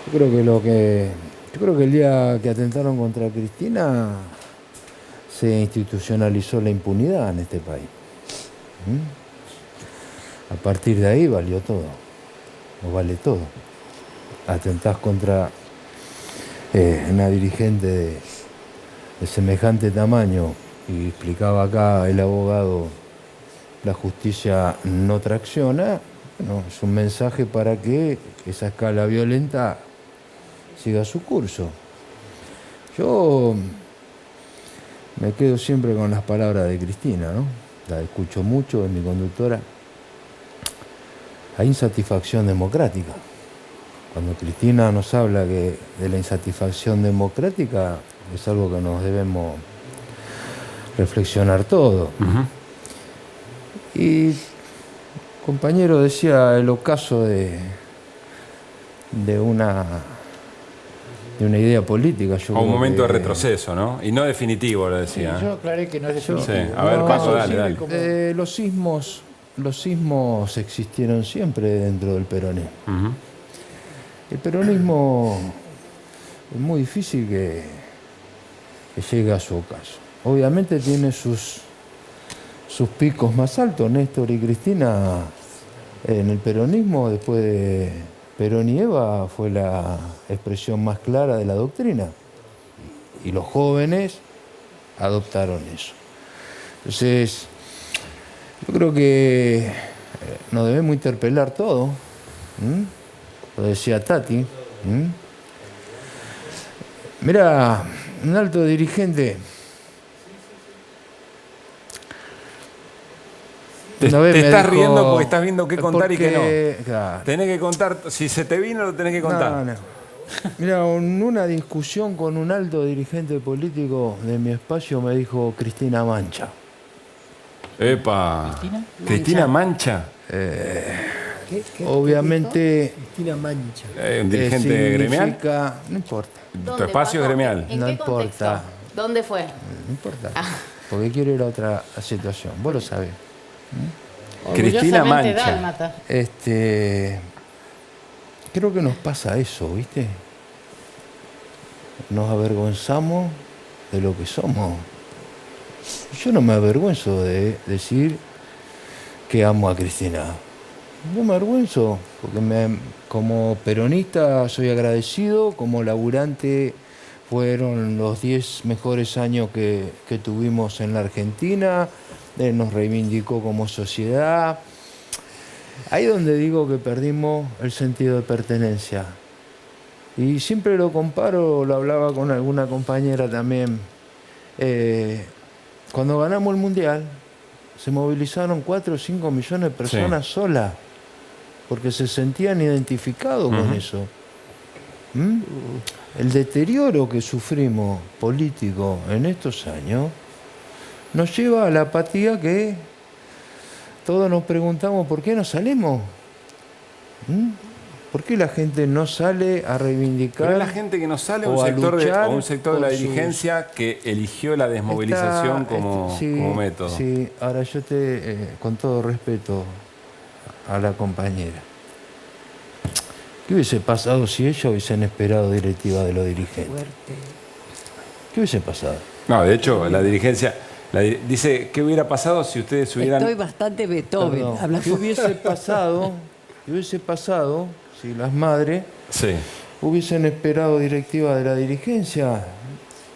Yo creo que el día que atentaron contra Cristina se institucionalizó la impunidad en este país. A partir de ahí valió todo, o vale todo. Atentás contra una dirigente de semejante tamaño, y explicaba acá el abogado, la justicia no tracciona. Bueno, es un mensaje para que esa escala violenta siga su curso. Yo me quedo siempre con las palabras de Cristina, ¿no? La escucho mucho, es mi conductora. Hay insatisfacción democrática. Cuando Cristina nos habla de la insatisfacción democrática, es algo que nos debemos reflexionar todo. Y compañero decía el ocaso de una idea política. O un momento de retroceso, ¿no? Y no definitivo, lo decía. Sí, yo aclaré que no es definitivo. Sí. A ver, Paco, dale. Los sismos existieron siempre dentro del peronismo. El peronismo es muy difícil que llegue a su ocaso. Obviamente tiene sus picos más altos. Néstor y Cristina en el peronismo, después de Perón y Eva, fue la expresión más clara de la doctrina. Y los jóvenes adoptaron eso. Entonces, yo creo que nos debemos interpelar todo. Lo decía Tati. Mira, un alto dirigente. Te estás riendo porque estás viendo qué contar y qué no. Claro. Tenés que contar, si se te vino lo tenés que contar. No. Mira, en una discusión con un alto dirigente político de mi espacio me dijo Cristina Mancha. ¡Epa! ¿Cristina Mancha? Obviamente. Cristina Mancha. ¿Un dirigente gremial? No importa. ¿Tu espacio es gremial? ¿En qué contexto? ¿Dónde fue? No importa. Porque quiero ir a otra situación. Vos lo sabés. Cristina Mancha. Dálmata. Creo que nos pasa eso, ¿viste? Nos avergonzamos de lo que somos. Yo no me avergüenzo de decir que amo a Cristina. No me avergüenzo, porque como peronista soy agradecido, como laburante fueron los 10 mejores años que tuvimos en la Argentina, nos reivindicó como sociedad. Ahí donde digo que perdimos el sentido de pertenencia. Y siempre lo comparo, lo hablaba con alguna compañera también. Cuando ganamos el Mundial, se movilizaron 4 o 5 millones de personas solas, porque se sentían identificados con eso. El deterioro que sufrimos político en estos años nos lleva a la apatía que todos nos preguntamos por qué no salimos. ¿Por qué la gente no sale a reivindicar? Pero es la gente que no sale o un sector de la dirigencia que eligió la desmovilización como método. Sí, ahora yo con todo respeto a la compañera, ¿qué hubiese pasado si ellos hubiesen esperado directiva de los dirigentes? ¿Qué hubiese pasado? No, de hecho, la dirigencia dice, ¿qué hubiera pasado si ustedes hubieran... Estoy bastante Beethoven. ¿Qué hubiese pasado? ¿Qué hubiese pasado si las madres hubiesen esperado directiva de la dirigencia?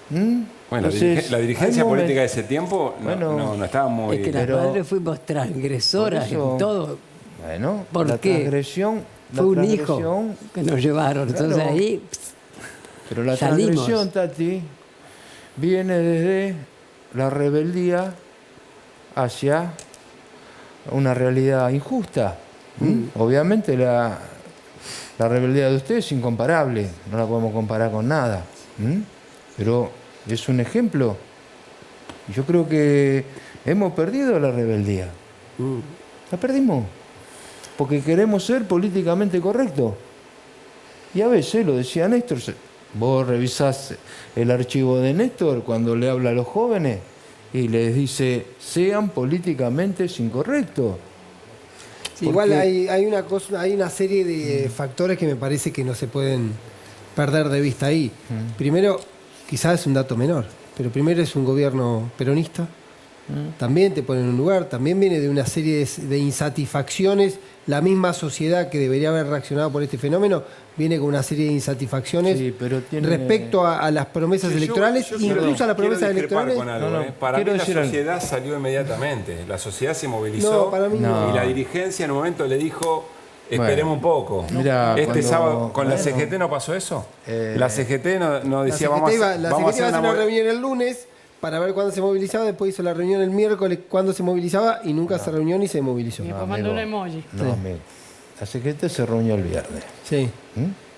Bueno, entonces, la dirigencia política de ese tiempo no estaba muy... Es que las madres fuimos transgresoras en todo. Bueno, ¿por qué? Transgresión, fue un hijo que nos llevaron. Claro. Entonces ahí pero la salimos. Transgresión, Tati, viene desde la rebeldía hacia una realidad injusta. Obviamente la rebeldía de ustedes es incomparable, no la podemos comparar con nada. Pero es un ejemplo. Yo creo que hemos perdido la rebeldía. La perdimos. Porque queremos ser políticamente correctos. Y a veces, lo decía Néstor, vos revisás el archivo de Néstor cuando le habla a los jóvenes y les dice, sean políticamente incorrectos. Sí, igual hay una serie de factores que me parece que no se pueden perder de vista ahí. Primero, quizás es un dato menor, pero primero es un gobierno peronista. También te pone en un lugar, también viene de una serie de insatisfacciones. La misma sociedad que debería haber reaccionado por este fenómeno viene con una serie de insatisfacciones respecto a las promesas electorales, incluso a las promesas electorales. Para mí la sociedad salió inmediatamente, la sociedad se movilizó y la dirigencia en un momento le dijo, esperemos un poco. Mirá, sábado con la CGT no pasó eso. La CGT no decía vamos a hacer una reunión el lunes para ver cuándo se movilizaba, después hizo la reunión el miércoles cuándo se movilizaba y nunca se reunió ni se movilizó. Y después mandó un emoji. No, amigo. La CGT se reunió el viernes. Sí.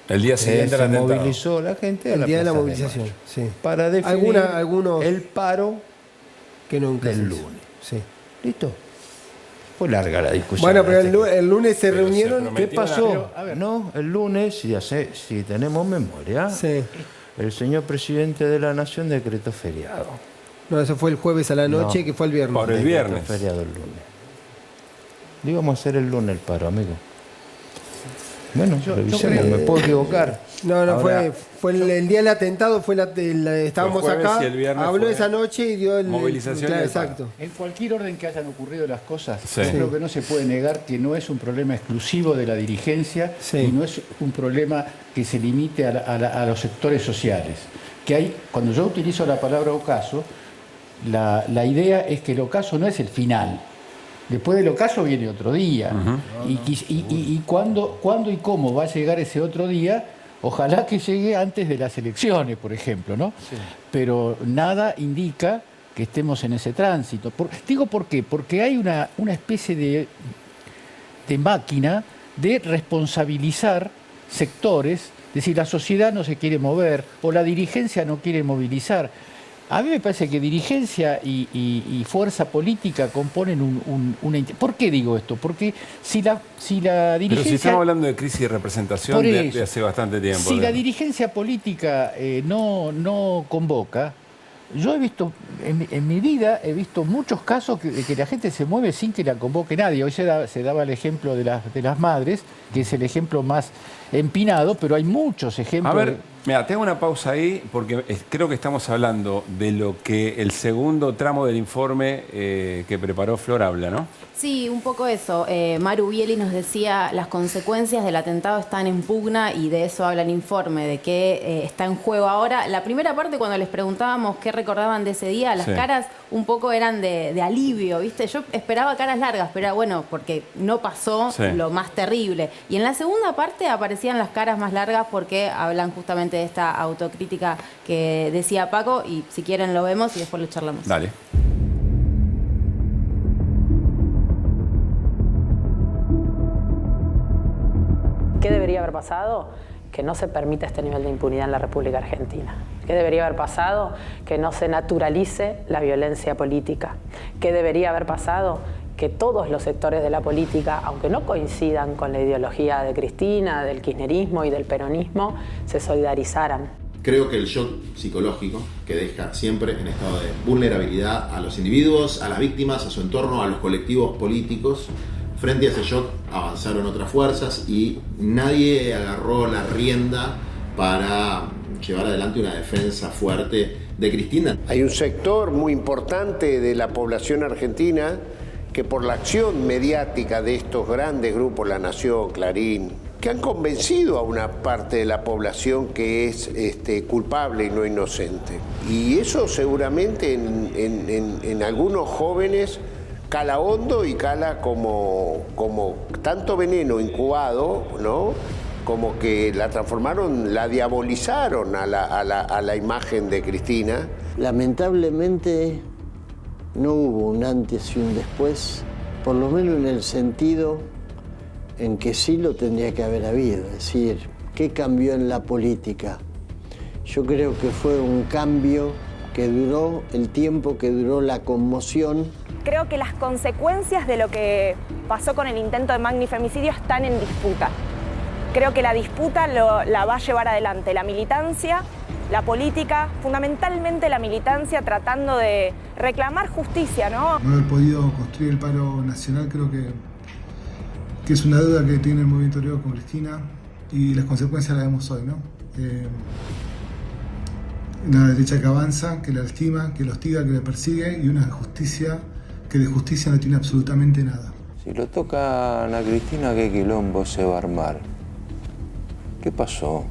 El día siguiente se movilizó la gente el día de la movilización. Sí. Para definir algunos el paro que nunca del lunes. Sí. ¿Listo? Fue larga la discusión. Bueno, pero el lunes se reunieron. ¿Qué pasó? No, el lunes, si tenemos memoria, el señor presidente de la Nación decretó feriado. No, eso fue el jueves a la noche, que fue el viernes. Por el viernes. Feriado el lunes. Le íbamos a hacer el lunes el paro, amigo. Bueno, revisemos, me puedo equivocar. No, ahora, fue el día del atentado, estábamos acá, habló esa noche y dio el... Movilización. Claro, exacto. En cualquier orden que hayan ocurrido las cosas, creo que no se puede negar que no es un problema exclusivo de la dirigencia y no es un problema que se limite a los sectores sociales. Cuando yo utilizo la palabra ocaso, la idea es que el ocaso no es el final. Después del ocaso viene otro día. Y cuándo y cómo va a llegar ese otro día, ojalá que llegue antes de las elecciones, por ejemplo, ¿no? Sí. Pero nada indica que estemos en ese tránsito. Digo, ¿por qué? Porque hay una especie de máquina de responsabilizar sectores, es decir, la sociedad no se quiere mover o la dirigencia no quiere movilizar. A mí me parece que dirigencia y fuerza política componen una... ¿Por qué digo esto? Porque si la dirigencia... Pero si estamos hablando de crisis de representación de hace bastante tiempo. Si la dirigencia política no convoca, yo he visto, en mi vida, he visto muchos casos que la gente se mueve sin que la convoque nadie. Hoy se daba el ejemplo de las madres, que es el ejemplo más empinado, pero hay muchos ejemplos. A ver, mira, te hago una pausa ahí, porque creo que estamos hablando de lo que el segundo tramo del informe que preparó Flor habla, ¿no? Sí, un poco eso. Maru Bieli nos decía, las consecuencias del atentado están en pugna y de eso habla el informe, de qué está en juego ahora. La primera parte, cuando les preguntábamos qué recordaban de ese día, las caras un poco eran de alivio, ¿viste? Yo esperaba caras largas, pero era bueno, porque no pasó lo más terrible. Y en la segunda parte aparecían las caras más largas porque hablan justamente de esta autocrítica que decía Paco, y si quieren lo vemos y después lo charlamos. Dale. ¿Qué debería haber pasado? Que no se permita este nivel de impunidad en la República Argentina. ¿Qué debería haber pasado? Que no se naturalice la violencia política. ¿Qué debería haber pasado? que todos los sectores de la política, aunque no coincidan con la ideología de Cristina, del kirchnerismo y del peronismo, se solidarizaran. Creo que el shock psicológico que deja siempre en estado de vulnerabilidad a los individuos, a las víctimas, a su entorno, a los colectivos políticos, frente a ese shock avanzaron otras fuerzas y nadie agarró la rienda para llevar adelante una defensa fuerte de Cristina. Hay un sector muy importante de la población argentina que por la acción mediática de estos grandes grupos, La Nación, Clarín, que han convencido a una parte de la población que es culpable y no inocente. Y eso seguramente en algunos jóvenes cala hondo y cala como tanto veneno incubado, ¿no? Como que la transformaron, la diabolizaron a la imagen de Cristina. Lamentablemente no hubo un antes y un después, por lo menos en el sentido en que sí lo tendría que haber habido. Es decir, ¿qué cambió en la política? Yo creo que fue un cambio que duró el tiempo que duró la conmoción. Creo que las consecuencias de lo que pasó con el intento de magnifemicidio están en disputa. Creo que la disputa la va a llevar adelante la militancia, la política, fundamentalmente la militancia tratando de reclamar justicia, ¿no? No haber podido construir el paro nacional creo que es una deuda que tiene el movimiento obrero con Cristina y las consecuencias las vemos hoy, ¿no? Una derecha que avanza, que la lastima, que la hostiga, que la persigue y una justicia que de justicia no tiene absolutamente nada. Si lo tocan a Cristina, ¿qué quilombo se va a armar? ¿Qué pasó?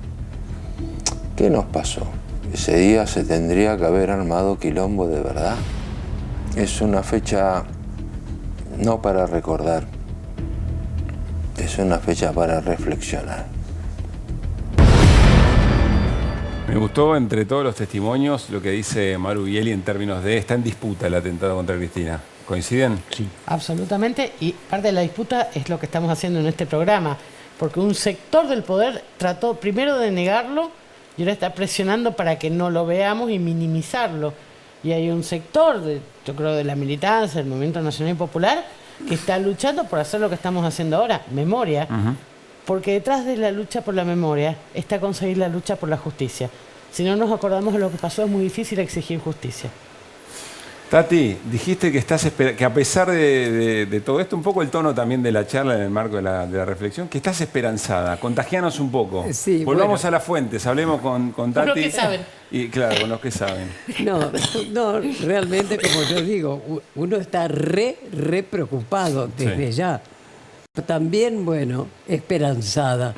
¿Qué nos pasó? Ese día se tendría que haber armado quilombo de verdad. Es una fecha no para recordar, es una fecha para reflexionar. Me gustó entre todos los testimonios lo que dice Maru Bieli en términos de está en disputa el atentado contra Cristina. ¿Coinciden? Sí. Absolutamente, y parte de la disputa es lo que estamos haciendo en este programa, porque un sector del poder trató primero de negarlo y ahora está presionando para que no lo veamos y minimizarlo. Y hay un sector, yo creo, de la militancia, del Movimiento Nacional y Popular, que está luchando por hacer lo que estamos haciendo ahora, memoria, porque detrás de la lucha por la memoria está conseguir la lucha por la justicia. Si no nos acordamos de lo que pasó, es muy difícil exigir justicia. Tati, dijiste que a pesar de todo esto, un poco el tono también de la charla en el marco de la reflexión, que estás esperanzada. Contagianos un poco. Sí, volvamos a las fuentes, hablemos con Tati. Con los que saben. Y claro, con los que saben. No, realmente, como yo digo, uno está re preocupado desde ya. También, bueno, esperanzada.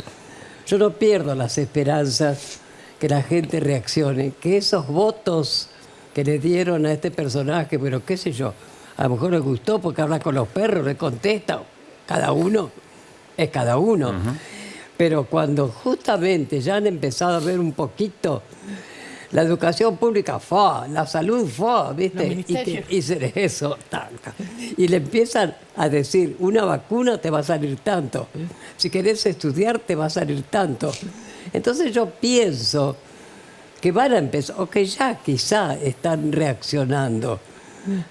Yo no pierdo las esperanzas que la gente reaccione, que esos votos que le dieron a este personaje, pero qué sé yo, a lo mejor le gustó porque habla con los perros, le contesta, cada uno es cada uno. Pero cuando justamente ya han empezado a ver un poquito la educación pública, la salud, ¿viste? Y le empiezan a decir, una vacuna te va a salir tanto, si querés estudiar te va a salir tanto. Entonces yo pienso que van a empezar, o que ya quizá están reaccionando.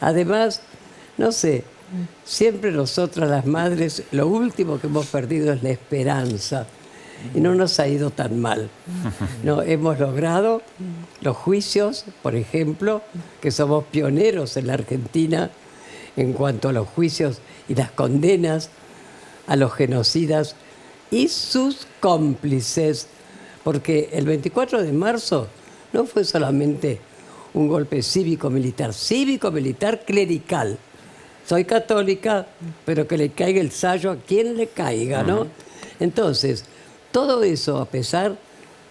Además, no sé, siempre nosotras las madres, lo último que hemos perdido es la esperanza. Y no nos ha ido tan mal. No, hemos logrado los juicios, por ejemplo, que somos pioneros en la Argentina en cuanto a los juicios y las condenas a los genocidas y sus cómplices. Porque el 24 de marzo no fue solamente un golpe cívico-militar clerical. Soy católica, pero que le caiga el sayo a quien le caiga, ¿no? Entonces, todo eso, a pesar,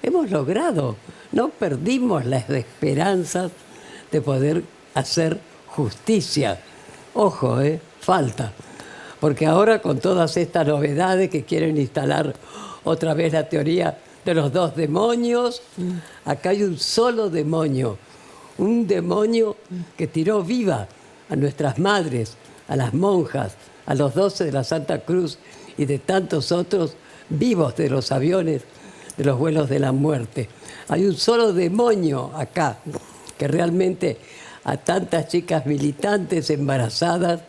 hemos logrado. No perdimos las esperanzas de poder hacer justicia. Ojo, falta. Porque ahora con todas estas novedades que quieren instalar otra vez la teoría de los dos demonios, acá hay un solo demonio. Un demonio que tiró viva a nuestras madres, a las monjas, a los 12 de la Santa Cruz y de tantos otros vivos de los aviones, de los vuelos de la muerte. Hay un solo demonio acá, que realmente a tantas chicas militantes embarazadas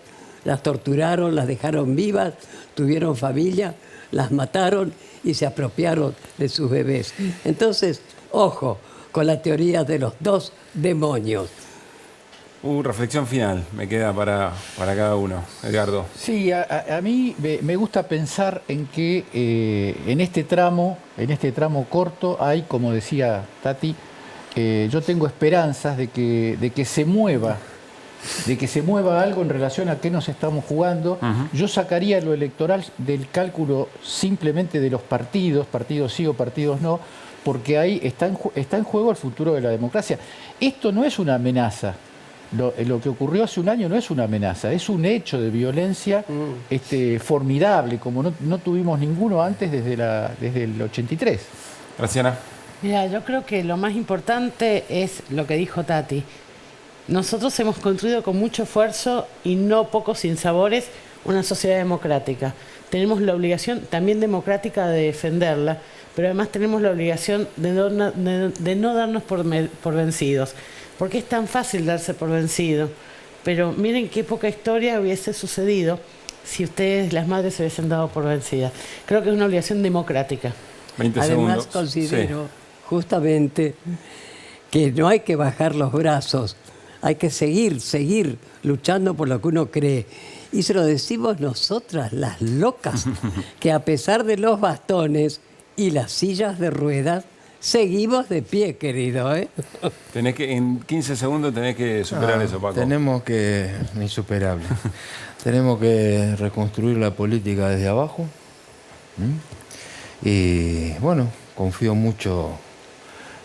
las torturaron, las dejaron vivas, tuvieron familia, las mataron y se apropiaron de sus bebés. Entonces, ojo con la teoría de los 2 demonios. Reflexión final, me queda para cada uno. Edgardo. Sí, a mí me gusta pensar en que en este tramo corto hay, como decía Tati, yo tengo esperanzas de que se mueva algo en relación a qué nos estamos jugando. Yo sacaría lo electoral del cálculo simplemente de los partidos sí o partidos no, porque ahí está en juego el futuro de la democracia. Esto no es una amenaza. Lo que ocurrió hace un año no es una amenaza, es un hecho de violencia formidable, como no tuvimos ninguno antes desde el 83. Graciana. Mira, yo creo que lo más importante es lo que dijo Tati. Nosotros hemos construido con mucho esfuerzo y no pocos sinsabores una sociedad democrática. Tenemos la obligación también democrática de defenderla, pero además tenemos la obligación de no darnos por vencidos. Porque es tan fácil darse por vencido. Pero miren qué poca historia hubiese sucedido si ustedes, las madres, se hubiesen dado por vencidas. Creo que es una obligación democrática. 20 Además, segundos. considero justamente que no hay que bajar los brazos. Hay que seguir luchando por lo que uno cree. Y se lo decimos nosotras, las locas, que a pesar de los bastones y las sillas de ruedas, seguimos de pie, querido, ¿eh? En 15 segundos tenés que superar eso, Paco. Insuperable. Tenemos que reconstruir la política desde abajo. Y bueno, confío mucho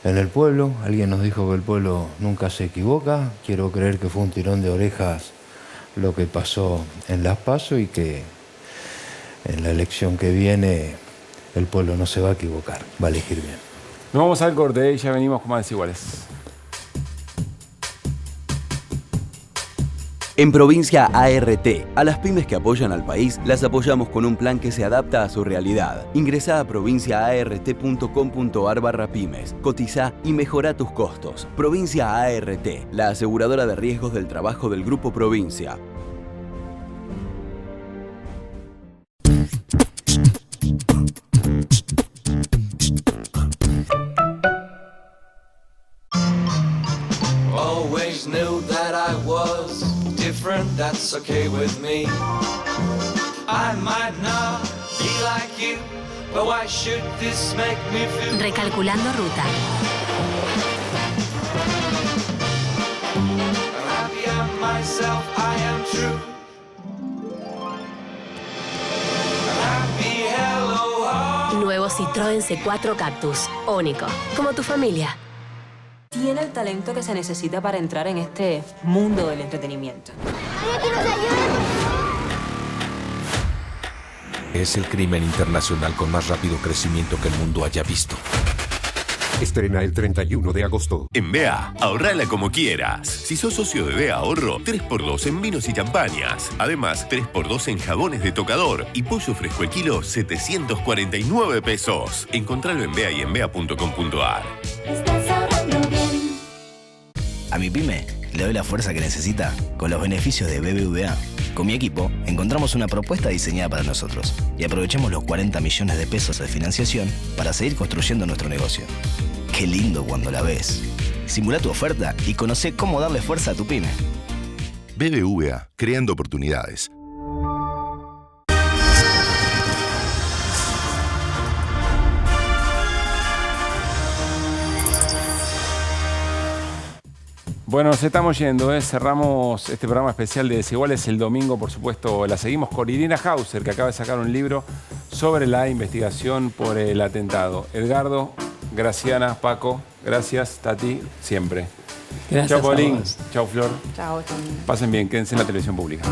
en el pueblo. Alguien nos dijo que el pueblo nunca se equivoca. Quiero creer que fue un tirón de orejas lo que pasó en Las PASO y que en la elección que viene el pueblo no se va a equivocar, va a elegir bien. Nos vamos al corte y ya venimos con más Desiguales. En Provincia ART, a las pymes que apoyan al país, las apoyamos con un plan que se adapta a su realidad. Ingresá a provinciaart.com.ar/pymes, cotizá y mejorá tus costos. Provincia ART, la aseguradora de riesgos del trabajo del Grupo Provincia. Always knew that I was different, that's okay with me. I might not be like you, but why should this make me feel? Recalculando ruta. Happy am myself, I am true. Happy hello heart. Nuevo Citroën C4 Cactus. Único. Como tu familia. Tiene el talento que se necesita para entrar en este mundo del entretenimiento. Es el crimen internacional con más rápido crecimiento que el mundo haya visto. Estrena el 31 de agosto. En BEA, ahorrala como quieras. Si sos socio de BEA Ahorro, 3x2 en vinos y champañas. Además, 3x2 en jabones de tocador. Y pollo fresco el kilo, 749 pesos. Encontralo en BEA y en BEA.com.ar. A mi pyme le doy la fuerza que necesita con los beneficios de BBVA. Con mi equipo encontramos una propuesta diseñada para nosotros y aprovechemos los 40 millones de pesos de financiación para seguir construyendo nuestro negocio. Qué lindo cuando la ves. Simula tu oferta y conoce cómo darle fuerza a tu pyme. BBVA, creando oportunidades. Bueno, nos estamos yendo, cerramos este programa especial de Desiguales el domingo, por supuesto, la seguimos con Irina Hauser, que acaba de sacar un libro sobre la investigación por el atentado. Edgardo, Graciana, Paco, gracias, Tati, siempre. Gracias. Chao, Paulín. Chao, Flor. Chao. Pasen bien, quédense en la televisión pública.